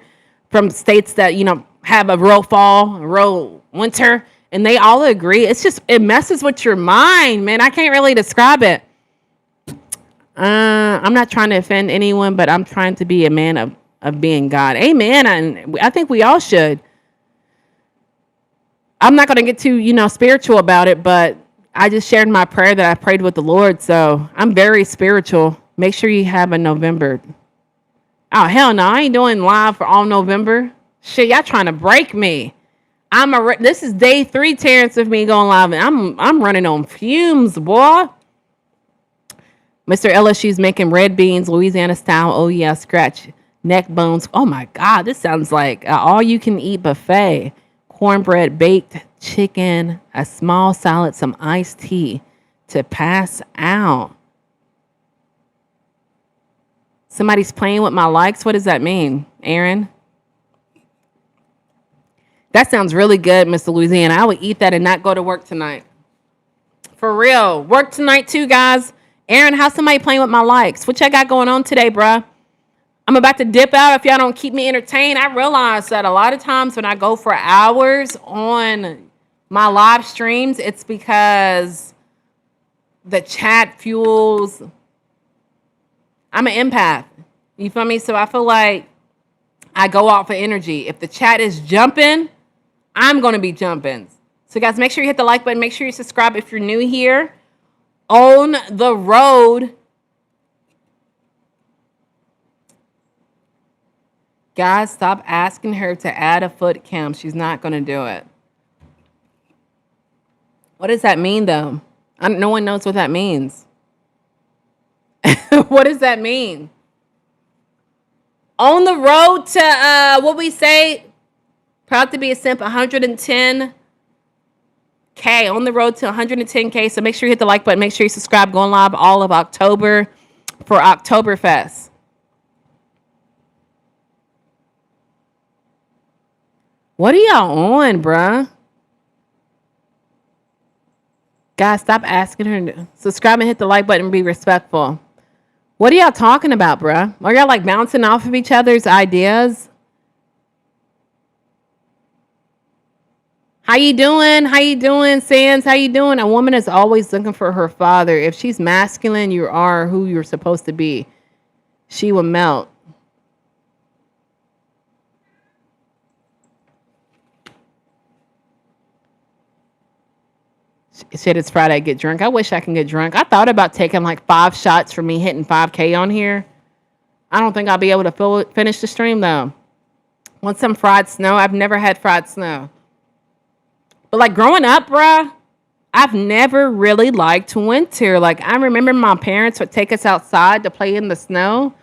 from states that, you know, have a real fall, a real winter, and they all agree, it's just, it messes with your mind, man. I can't really describe it. I'm not trying to offend anyone, but I'm trying to be a man of being God. Amen. And I think we all should. I'm not going to get too, you know, spiritual about it, but I just shared my prayer that I prayed with the Lord. So I'm very spiritual. Make sure you have a November. Oh, hell no. I ain't doing live for all November. Shit, y'all trying to break me. This is day 3, Terrence, of me going live. And I'm running on fumes, boy. Mr. LSU's making red beans, Louisiana style. Oh, yeah, scratch neck bones. Oh, my God. This sounds like all-you-can-eat buffet. Cornbread, baked chicken, a small salad, some iced tea to pass out. Somebody's playing with my likes. What does that mean, Aaron? That sounds really good, Mr. Louisiana. I would eat that and not go to work tonight. For real. Work tonight too, guys. Aaron, how's somebody playing with my likes? What y'all got going on today, bruh? I'm about to dip out if y'all don't keep me entertained. I realize that a lot of times when I go for hours on my live streams, it's because the chat fuels. I'm an empath. You feel me? So I feel like I go out for energy. If the chat is jumping, I'm going to be jumping. So guys, make sure you hit the like button. Make sure you subscribe if you're new here. On the road. Guys, stop asking her to add a foot cam. She's not going to do it. What does that mean, though? No one knows what that means. What does that mean? On the road to, what we say, proud to be a simp, 110K. On the road to 110K. So make sure you hit the like button. Make sure you subscribe. Going live all of October for Oktoberfest. What are y'all on, bruh? Guys, stop asking her to subscribe and hit the like button and be respectful. What are y'all talking about, bruh? Are y'all like bouncing off of each other's ideas? How you doing? How you doing, Sands? How you doing? A woman is always looking for her father. If she's masculine, you are who you're supposed to be. She will melt. She said it's Friday, get drunk. I wish I can get drunk. I thought about taking like 5 shots for me hitting 5K on here. I don't think I'll be able to finish the stream though. Want some fried snow? I've never had fried snow. But like growing up, bruh, I've never really liked winter. Like I remember my parents would take us outside to play in the snow.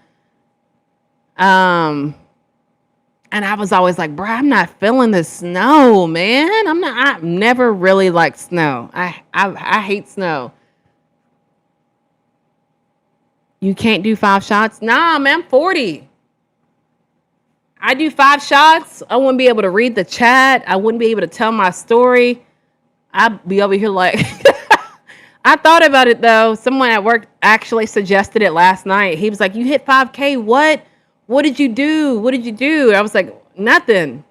And I was always like, bruh, I'm not feeling the snow, man. I've never really liked snow. I hate snow. You can't do 5 shots? Nah, man, I'm 40. I do 5 shots. I wouldn't be able to read the chat. I wouldn't be able to tell my story. I'd be over here like, I thought about it though. Someone at work actually suggested it last night. He was like, you hit 5K. What? What did you do? What did you do? I was like, nothing.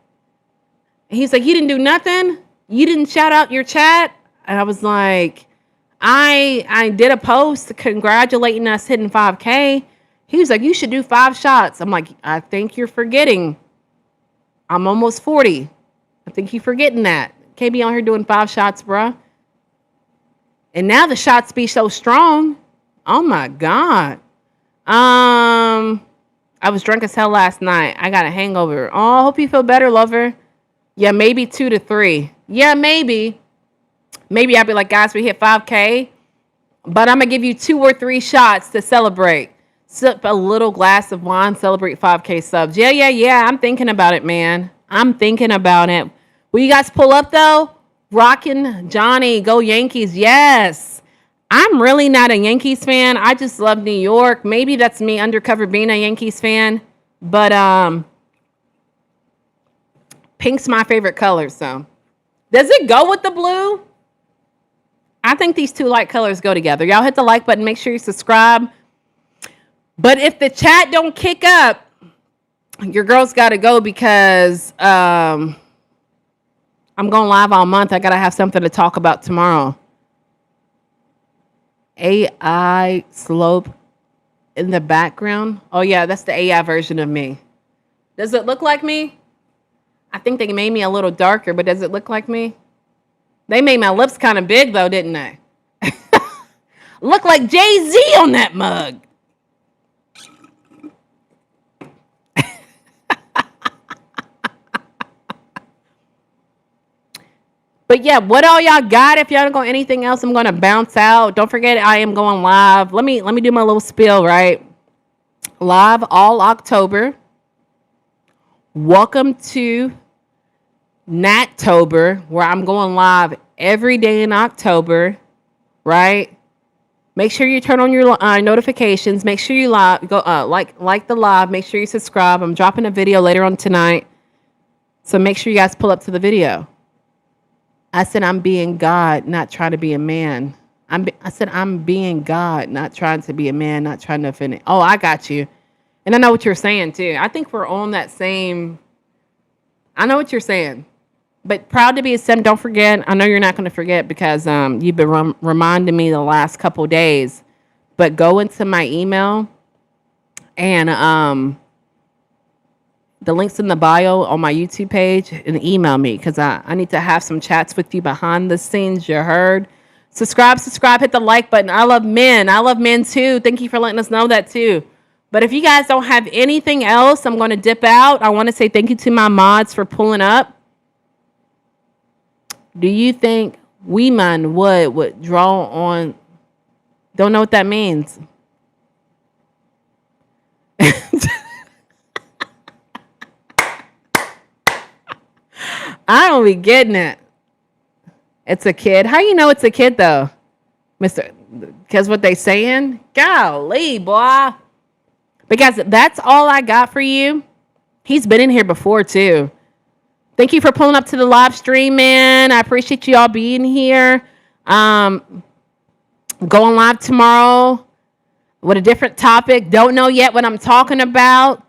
And he's like, you didn't do nothing? You didn't shout out your chat? And I was like, I did a post congratulating us hitting 5K. He was like, you should do 5 shots. I'm like, I think you're forgetting. I'm almost 40. I think you're forgetting that. Can't be on here doing 5 shots, bruh. And now the shots be so strong. Oh my God. I was drunk as hell last night. I got a hangover. Oh, I hope you feel better, lover. Yeah, maybe 2 to 3. Yeah, maybe. Maybe I'll be like, guys, we hit 5K. But I'm going to give you 2 or 3 shots to celebrate. Sip a little glass of wine, celebrate 5K subs. Yeah. I'm thinking about it, man. I'm thinking about it. Will you guys pull up, though? Rockin' Johnny, go Yankees. Yes. I'm really not a Yankees fan. I just love New York. Maybe that's me undercover being a Yankees fan. But pink's my favorite color, so. Does it go with the blue? I think these 2 light colors go together. Y'all hit the like button. Make sure you subscribe. But if the chat don't kick up, your girl's got to go because I'm going live all month. I got to have something to talk about tomorrow. AI slope in the background. Oh, yeah, that's the AI version of me. Does it look like me? I think they made me a little darker, but does it look like me? They made my lips kind of big, though, didn't they? Look like Jay-Z on that mug. But yeah, what all y'all got? If y'all don't go anything else, I'm gonna bounce out. Don't forget, I am going live. Let me do my little spiel, right? Live all October. Welcome to Nattober, where I'm going live every day in October, right? Make sure you turn on your notifications. Make sure you go like the live. Make sure you subscribe. I'm dropping a video later on tonight, so make sure you guys pull up to the video. I said, I'm being God, not trying to be a man. I said, I'm being God, not trying to be a man, not trying to offend it. Oh, I got you. And I know what you're saying, too. I think we're on that same. I know what you're saying. But proud to be a sim. Don't forget. I know you're not going to forget because you've been reminding me the last couple of days. But go into my email and the link's in the bio on my YouTube page and email me because I need to have some chats with you behind the scenes. You heard? Subscribe, hit the like button. I love men. I love men too. Thank you for letting us know that too. But if you guys don't have anything else, I'm going to dip out. I want to say thank you to my mods for pulling up. Do you think women would draw on? Don't know what that means. I don't be getting it. It's a kid. How you know it's a kid though, Mister? Because what they saying? Golly, boy. Because that's all I got for you. He's been in here before too. Thank you for pulling up to the live stream, man. I appreciate you all being here. Going live tomorrow with a different topic. Don't know yet what I'm talking about.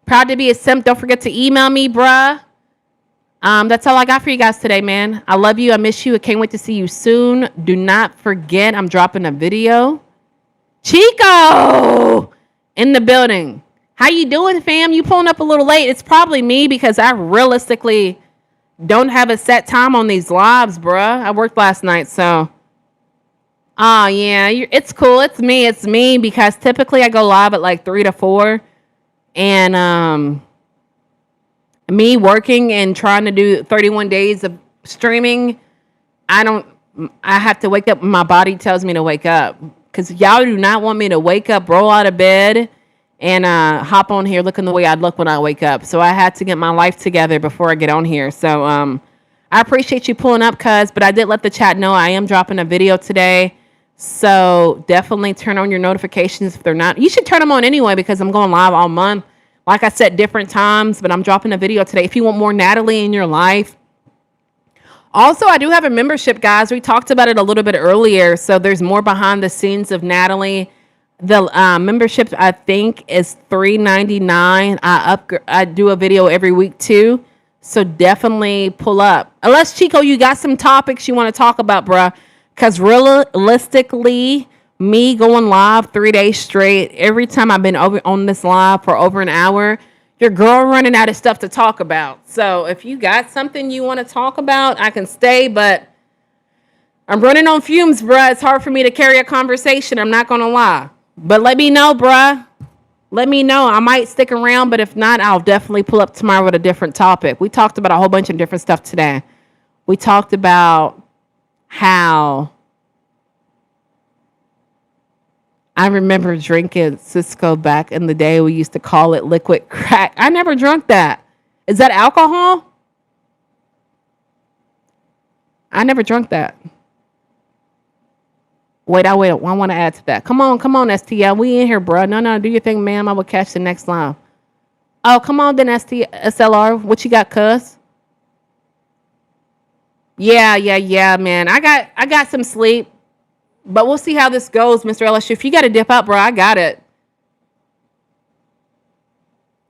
Proud to be a simp. Don't forget to email me, bruh. That's all I got for you guys today, man. I love you. I miss you. I can't wait to see you soon. Do not forget, I'm dropping a video. Chico in the building. How you doing, fam? You pulling up a little late. It's probably me because I realistically don't have a set time on these lives, bruh. I worked last night, so. Oh, yeah. It's cool. It's me. It's me because typically I go live at like 3 to 4. And me working and trying to do 31 days of streaming, I have to wake up. My body tells me to wake up because y'all do not want me to wake up, roll out of bed, and hop on here looking the way I'd look when I wake up. So I had to get my life together before I get on here. So I appreciate you pulling up, cuz, but I did let the chat know I am dropping a video today. So definitely turn on your notifications if they're not. You should turn them on anyway because I'm going live all month. Like I said, different times, but I'm dropping a video today. If you want more Natalie in your life. Also, I do have a membership, guys. We talked about it a little bit earlier. So there's more behind the scenes of Natalie. The membership, I think, is $3.99. I do a video every week too. So definitely pull up. Unless, Chico, you got some topics you want to talk about, bruh. Because realistically, me going live 3 days straight, every time I've been over on this live for over an hour, your girl running out of stuff to talk about. So if you got something you want to talk about, I can stay, but I'm running on fumes, bruh. It's hard for me to carry a conversation. I'm not going to lie. But let me know, bruh. Let me know. I might stick around, but if not, I'll definitely pull up tomorrow with a different topic. We talked about a whole bunch of different stuff today. We talked about how I remember drinking Cisco back in the day. We used to call it liquid crack. I never drunk that. Is that alcohol? I never drunk that. Wait. I want to add to that. Come on, STL. We in here, bro. No, do your thing, ma'am. I will catch the next line. Oh, come on then, SLR. What you got, cuz? Yeah, man. I got some sleep. But we'll see how this goes, Mr. LSU. If you got to dip out, bro, I got it.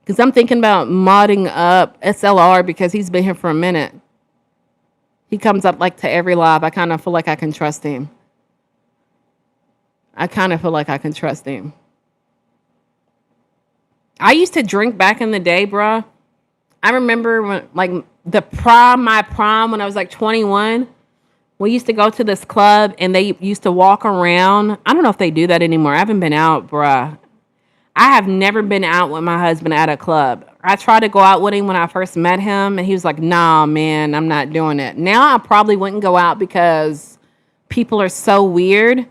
Because I'm thinking about modding up SLR because he's been here for a minute. He comes up like to every live. I kind of feel like I can trust him. I used to drink back in the day, bro. I remember when, like, my prime, when I was like 21. We used to go to this club and they used to walk around. I don't know if they do that anymore. I haven't been out, bruh. I have never been out with my husband at a club. I tried to go out with him when I first met him and he was like, nah, man, I'm not doing it. Now I probably wouldn't go out because people are so weird.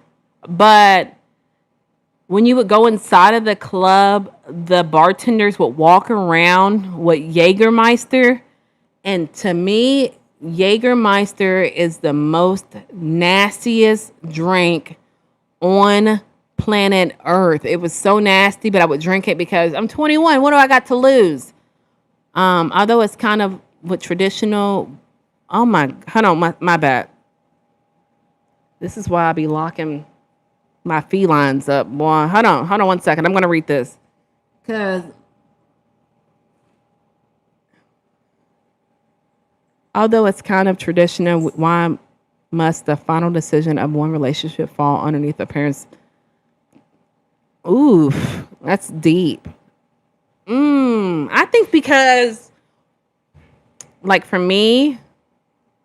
But when you would go inside of the club, the bartenders would walk around with Jägermeister. And to me, Jägermeister is the most nastiest drink on planet Earth. It was so nasty, but I would drink it because I'm 21. What do I got to lose? Although it's kind of with traditional. Oh hold on, my bad. This is why I be locking my felines up. Boy, hold on 1 second. I'm gonna read this because. Although it's kind of traditional, why must the final decision of one relationship fall underneath the parents? Ooh, that's deep. I think because, like for me,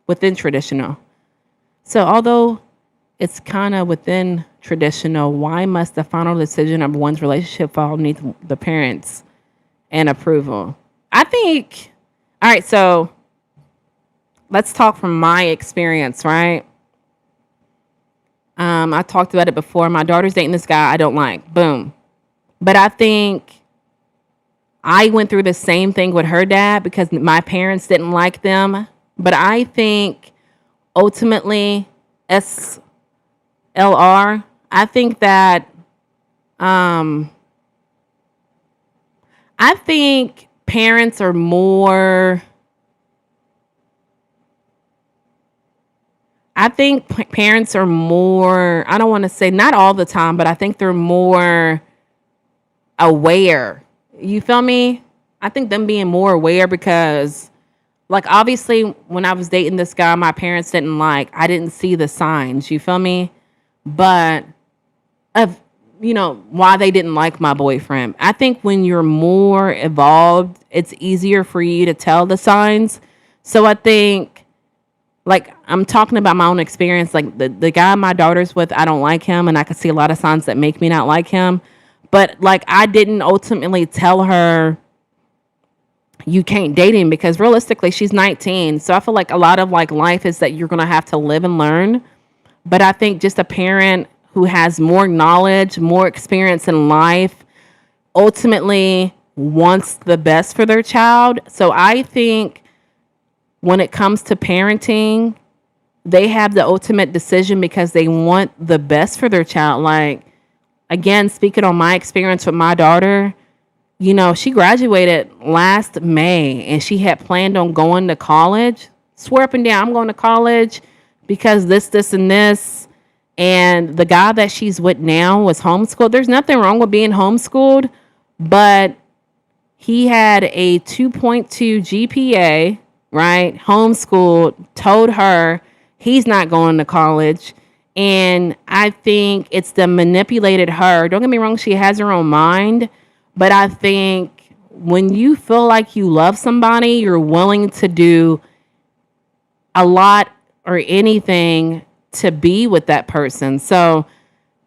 within traditional. So although it's kind of within traditional, why must the final decision of one's relationship fall underneath the parents and approval? I think, all right, so let's talk from my experience, right? I talked about it before. My daughter's dating this guy I don't like. Boom. But I think I went through the same thing with her dad because my parents didn't like them. But I think ultimately, SLR, I think that I think parents are more. I think parents are more, I don't want to say not all the time, but I think they're more aware. You feel me? I think them being more aware because, like, obviously when I was dating this guy my parents didn't like, I didn't see the signs. You feel me? But why they didn't like my boyfriend. I think when you're more evolved, it's easier for you to tell the signs. So I think, like, I'm talking about my own experience. Like, the guy my daughter's with, I don't like him, and I can see a lot of signs that make me not like him. But, like, I didn't ultimately tell her you can't date him, because realistically she's 19. So I feel like a lot of, like, life is that you're going to have to live and learn. But I think just a parent who has more knowledge, more experience in life, ultimately wants the best for their child. So I think when it comes to parenting, they have the ultimate decision because they want the best for their child. Like, again, speaking on my experience with my daughter, she graduated last May and she had planned on going to college. Swear up and down, I'm going to college because this, and this. And the guy that she's with now was homeschooled. There's nothing wrong with being homeschooled, but he had a 2.2 GPA, right? Homeschooled, told her he's not going to college. And I think it's the manipulated her. Don't get me wrong, she has her own mind. But I think when you feel like you love somebody, you're willing to do a lot or anything to be with that person. So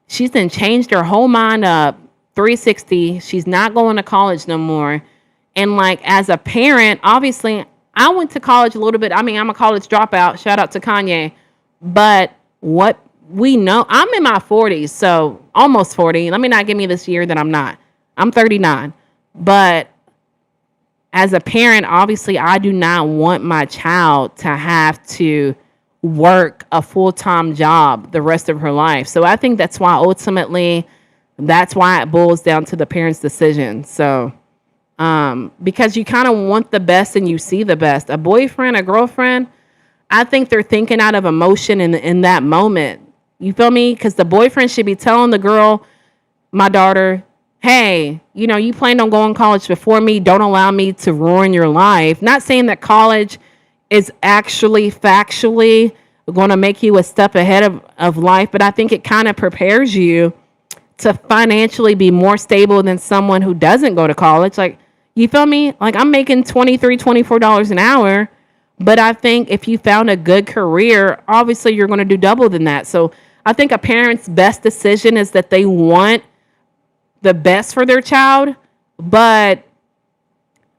she's then changed her whole mind up 360. She's not going to college no more. And, like, as a parent, obviously I went to college a little bit. I mean, I'm a college dropout. Shout out to Kanye. But what we know, I'm in my 40s, so almost 40. Let me not give me this year that I'm not. I'm 39. But as a parent, obviously I do not want my child to have to work a full-time job the rest of her life. So I think that's why ultimately it boils down to the parent's decision. So because you kind of want the best and you see the best. A boyfriend, a girlfriend, I think they're thinking out of emotion in that moment. You feel me? Because the boyfriend should be telling the girl, my daughter, hey, you planned on going to college before me. Don't allow me to ruin your life. Not saying that college is actually factually going to make you a step ahead of life, but I think it kind of prepares you to financially be more stable than someone who doesn't go to college. Like, you feel me? Like, I'm making $23, $24 an hour, but I think if you found a good career, obviously you're going to do double than that. So I think a parent's best decision is that they want the best for their child, but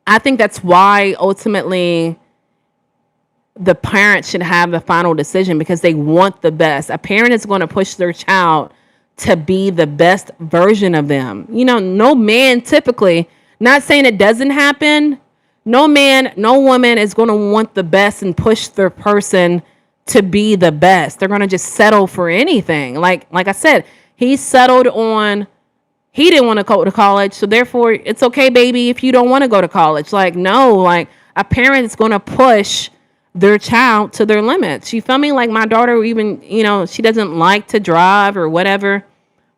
I think that's why ultimately the parent should have the final decision, because they want the best. A parent is going to push their child to be the best version of them. No man typically, not saying it doesn't happen, no man, no woman is going to want the best and push their person to be the best. They're going to just settle for anything. Like I said, he settled on, he didn't want to go to college, so therefore it's okay, baby, if you don't want to go to college. Like, no, like, a parent is going to push their child to their limits. You feel me? Like, my daughter, even, she doesn't like to drive or whatever,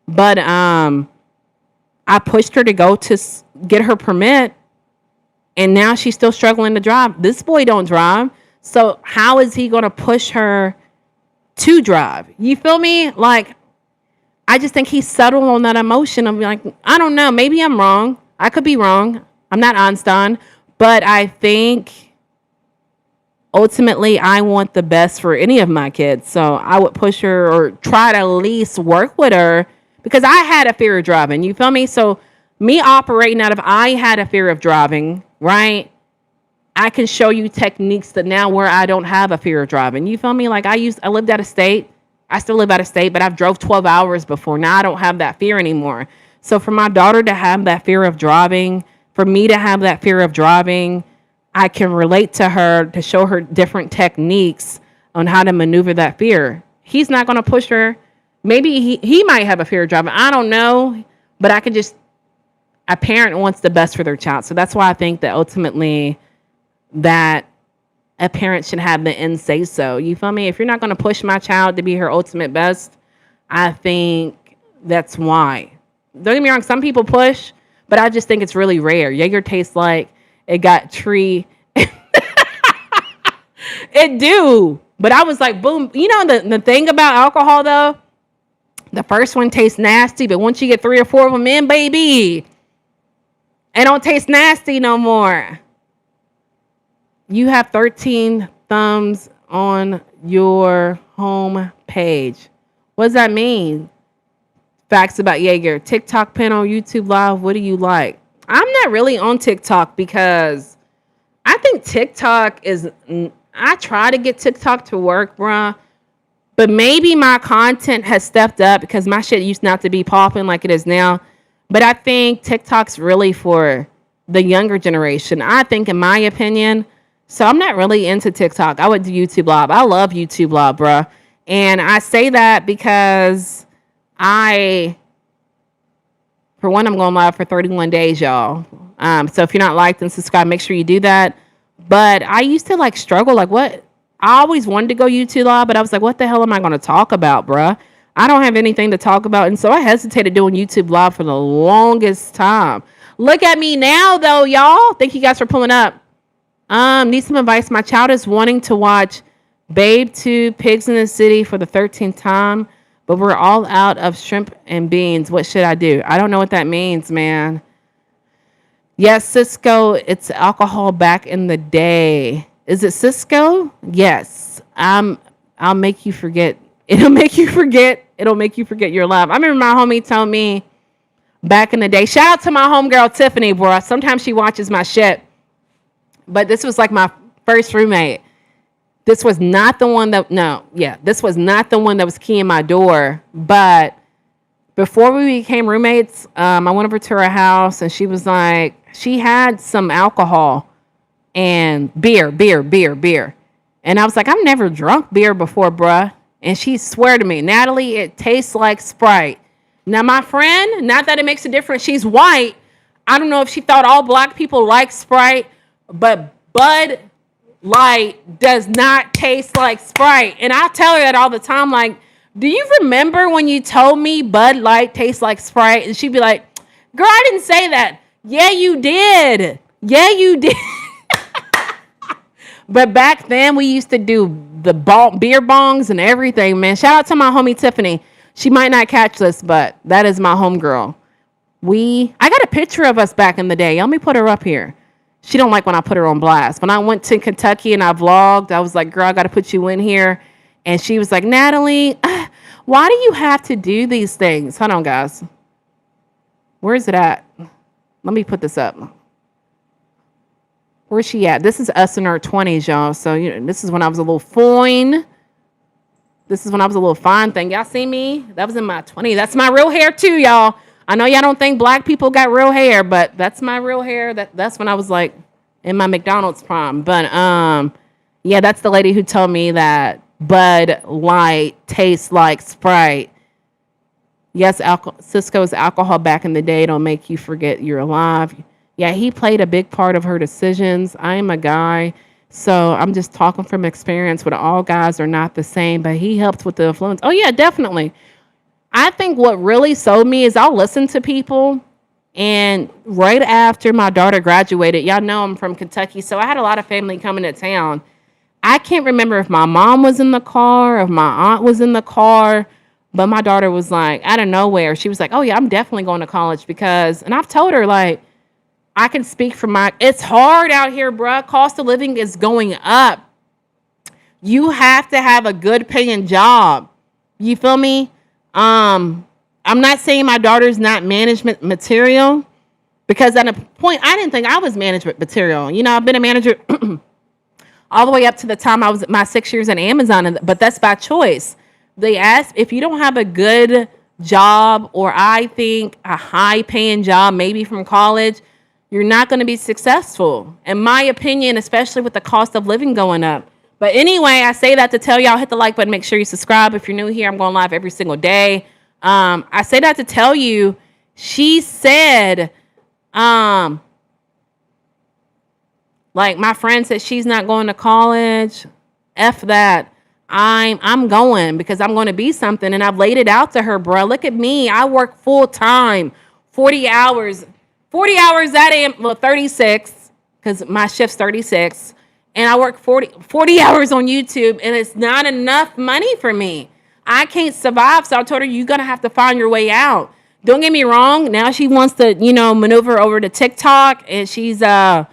but I pushed her to go to get her permit, and now she's still struggling to drive. This boy don't drive, so how is he going to push her to drive? You feel me? Like, I just think he settled on that emotion of, like, I don't know, maybe I'm wrong. I could be wrong. I'm not Einstein, but I think ultimately I want the best for any of my kids. So I would push her or try to at least work with her, because I had a fear of driving. You feel me? So me operating out of, I had a fear of driving, right? I can show you techniques that now where I don't have a fear of driving. You feel me? Like, I lived out of state. I still live out of state, but I've drove 12 hours before. Now I don't have that fear anymore. So for my daughter to have that fear of driving, for me to have that fear of driving, I can relate to her to show her different techniques on how to maneuver that fear. He's not going to push her. Maybe he might have a fear of driving. I don't know, but a parent wants the best for their child. So that's why I think that ultimately that a parent should have the end say so. You feel me? If you're not going to push my child to be her ultimate best, I think that's why. Don't get me wrong, some people push, but I just think it's really rare. Jaeger tastes like it got tree. It do. But I was like, boom. The thing about alcohol, though, The first one tastes nasty, but once you get 3 or 4 of them in, baby, it don't taste nasty no more. You have 13 thumbs on your home page. What does that mean? Facts about Jaeger. TikTok panel, YouTube live. What do you like? I'm not really on TikTok because I think TikTok is. I try to get TikTok to work, bruh. But maybe my content has stepped up because my shit used not to be popping like it is now. But I think TikTok's really for the younger generation. I think, in my opinion. So I'm not really into TikTok. I would do YouTube Live. I love YouTube Live, bruh. And I say that because for one, I'm going live for 31 days, y'all. So if you're not liked and subscribed, make sure you do that. But I used to like struggle, like what? I always wanted to go YouTube Live, but I was like, what the hell am I going to talk about, bruh? I don't have anything to talk about. And so I hesitated doing YouTube Live for the longest time. Look at me now, though, y'all. Thank you guys for pulling up. Need some advice. My child is wanting to watch Babe 2 Pigs in the City for the 13th time, but we're all out of shrimp and beans. What should I do? I don't know what that means, man. Yes, Cisco, it's alcohol back in the day. Is it Cisco? Yes. I'll make you forget. It'll make you forget. It'll make you forget you're alive. I remember my homie told me back in the day. Shout out to my homegirl Tiffany, bro. Sometimes she watches my shit. But this was like my first roommate. This was not the one that this was not the one that was keying my door. But before we became roommates, I went over to her house and she was like, she had some alcohol and beer. And I was like, I've never drunk beer before, bruh. And she swear to me, Natalie, it tastes like Sprite. Now, my friend, not that it makes a difference, she's white. I don't know if she thought all black people like Sprite, but Bud Light does not taste like Sprite. And I tell her that all the time, like, do you remember when you told me Bud Light tastes like Sprite? And she'd be like, girl, I didn't say that. Yeah, you did. Yeah, you did. But back then, we used to do the beer bongs and everything, man. Shout out to my homie Tiffany. She might not catch this, but that is my homegirl. I got a picture of us back in the day. Let me put her up here. She don't like when I put her on blast. When I went to Kentucky and I vlogged, I was like, girl, I got to put you in here. And she was like, Natalie, why do you have to do these things? Hold on, guys. Where is it at? Let me put this up. Where's she at? This is us in our 20s, y'all. So, this is when I was a little fine. This is when I was a little fine thing. Y'all see me? That was in my 20s. That's my real hair, too, y'all. I know y'all don't think black people got real hair, but that's my real hair. That's when I was, like, in my McDonald's prime. But, yeah, that's the lady who told me that Bud Light tastes like Sprite. Yes, Cisco's alcohol back in the day don't make you forget you're alive. Yeah, he played a big part of her decisions. I am a guy, so I'm just talking from experience with all guys are not the same, but he helped with the influence. Oh, yeah, definitely. I think what really sold me is I'll listen to people, and right after my daughter graduated, y'all know I'm from Kentucky, so I had a lot of family coming to town. I can't remember if my mom was in the car, if my aunt was in the car, but my daughter was like, out of nowhere, she was like, oh, yeah, I'm definitely going to college because, and I've told her, like, I can speak from it's hard out here, bruh. Cost of living is going up. You have to have a good paying job. You feel me? I'm not saying my daughter's not management material because at a point I didn't think I was management material. I've been a manager all the way up to the time I was my 6 years at Amazon, but that's by choice. They asked if you don't have a good job or I think a high paying job, maybe from college, you're not going to be successful, in my opinion, especially with the cost of living going up. But anyway, I say that to tell y'all, hit the like button, make sure you subscribe. If you're new here, I'm going live every single day. I say that to tell you, she said, like my friend said she's not going to college. F that. I'm going because I'm going to be something. And I've laid it out to her, bro. Look at me. I work full time, 40 hours. 40 hours that am, 36, because my shift's 36. And I work 40 hours on YouTube, and it's not enough money for me. I can't survive. So I told her, you're going to have to find your way out. Don't get me wrong. Now she wants to, maneuver over to TikTok, and she's now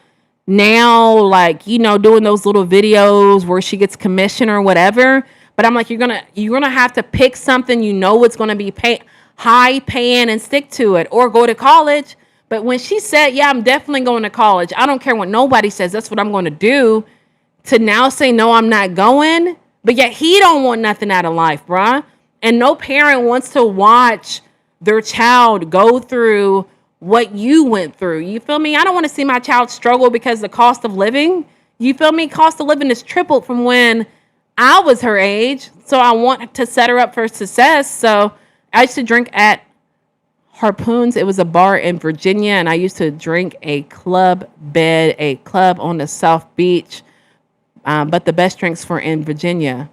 like, doing those little videos where she gets commission or whatever. But I'm like, you're gonna have to pick something it's gonna be high paying and stick to it, or go to college. But when she said, yeah, I'm definitely going to college, I don't care what nobody says, that's what I'm going to do, to now say, no, I'm not going. But yet he don't want nothing out of life, bruh. And no parent wants to watch their child go through what you went through. You feel me? I don't want to see my child struggle because the cost of living, you feel me? Cost of living is tripled from when I was her age. So I want to set her up for success. So I used to drink at Harpoons. It was a bar in Virginia, and I used to drink a club on the South Beach. But the best drinks were in Virginia.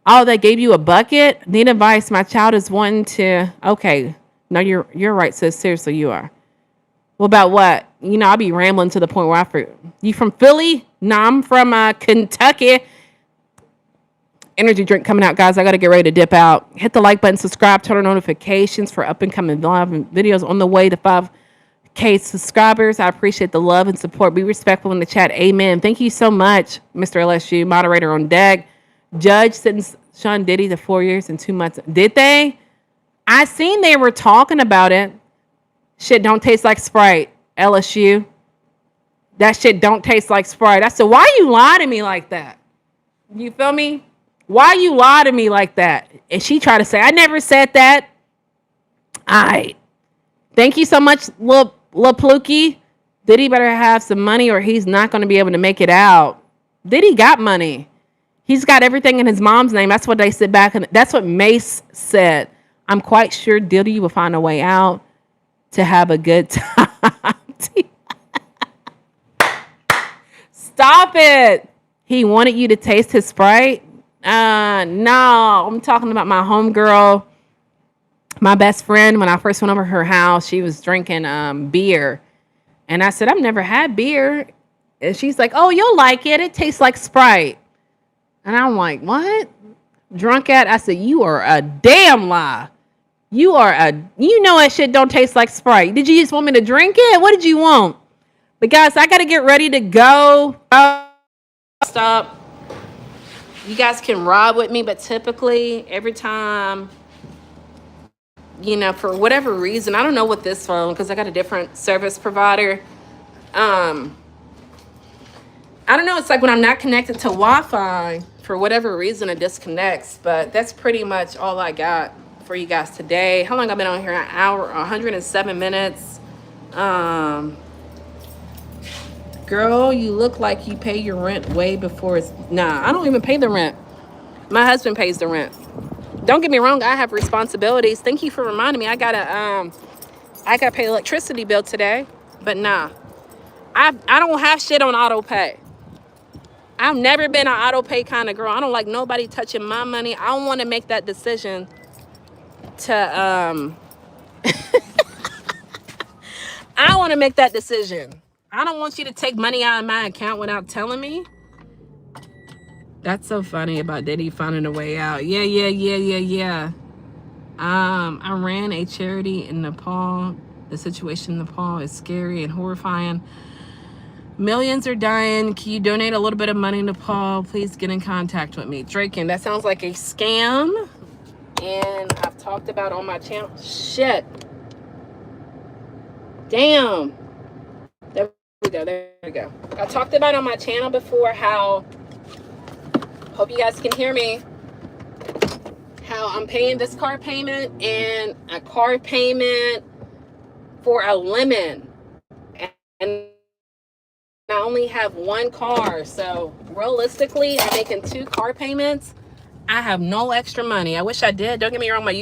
Oh, they gave you a bucket? Need advice. My child is wanting to. Okay. No, you're right, sis. Seriously, you are. Well, about what? I'll be rambling to the point where you from Philly? No, I'm from Kentucky. Energy drink coming out, guys. I got to get ready to dip out. Hit the like button, subscribe, turn on notifications for up and coming live videos on the way to 5K subscribers. I appreciate the love and support. Be respectful in the chat. Amen. Thank you so much, Mr. LSU, moderator on deck. Judge sentenced Sean Diddy to 4 years and 2 months. Did they? I seen they were talking about it. Shit don't taste like Sprite, LSU. That shit don't taste like Sprite. I said, why you lie to me like that? You feel me? Why you lie to me like that? And she tried to say, I never said that. All right. Thank you so much, Lil Pluki. Diddy better have some money or he's not going to be able to make it out. Diddy got money. He's got everything in his mom's name. That's what they sit back and that's what Mace said. I'm quite sure Diddy will find a way out to have a good time. Stop it. He wanted you to taste his Sprite? No, I'm talking about my homegirl, my best friend. When I first went over her house, she was drinking beer. And I said, I've never had beer. And she's like, oh, you'll like it. It tastes like Sprite. And I'm like, what? Drunk at? I said, you are a damn lie. You know that shit don't taste like Sprite. Did you just want me to drink it? What did you want? But guys, I got to get ready to go. Stop. You guys can ride with me, but typically every time, for whatever reason, I don't know what this phone, because I got a different service provider. I don't know. It's like when I'm not connected to Wi-Fi, for whatever reason, it disconnects. But that's pretty much all I got for you guys today. How long I've been on here? An hour, 107 minutes. Girl, you look like you pay your rent way before it's... Nah, I don't even pay the rent. My husband pays the rent. Don't get me wrong, I have responsibilities. Thank you for reminding me. I gotta pay electricity bill today. But nah, I don't have shit on auto pay. I've never been an auto pay kind of girl. I don't like nobody touching my money. I don't want to make that decision to I want to make that decision. I don't want you to take money out of my account without telling me. That's so funny about Diddy finding a way out. Yeah. I ran a charity in Nepal. The situation in Nepal is scary and horrifying. Millions are dying. Can you donate a little bit of money to Nepal? Please get in contact with me. Draken, that sounds like a scam. And I've talked about on my channel. Shit. Damn. There we go. I talked about on my channel before how, hope you guys can hear me, how I'm paying this car payment and a car payment for a lemon. And I only have one car. So realistically, I'm making 2 car payments. I have no extra money. I wish I did. Don't get me wrong, my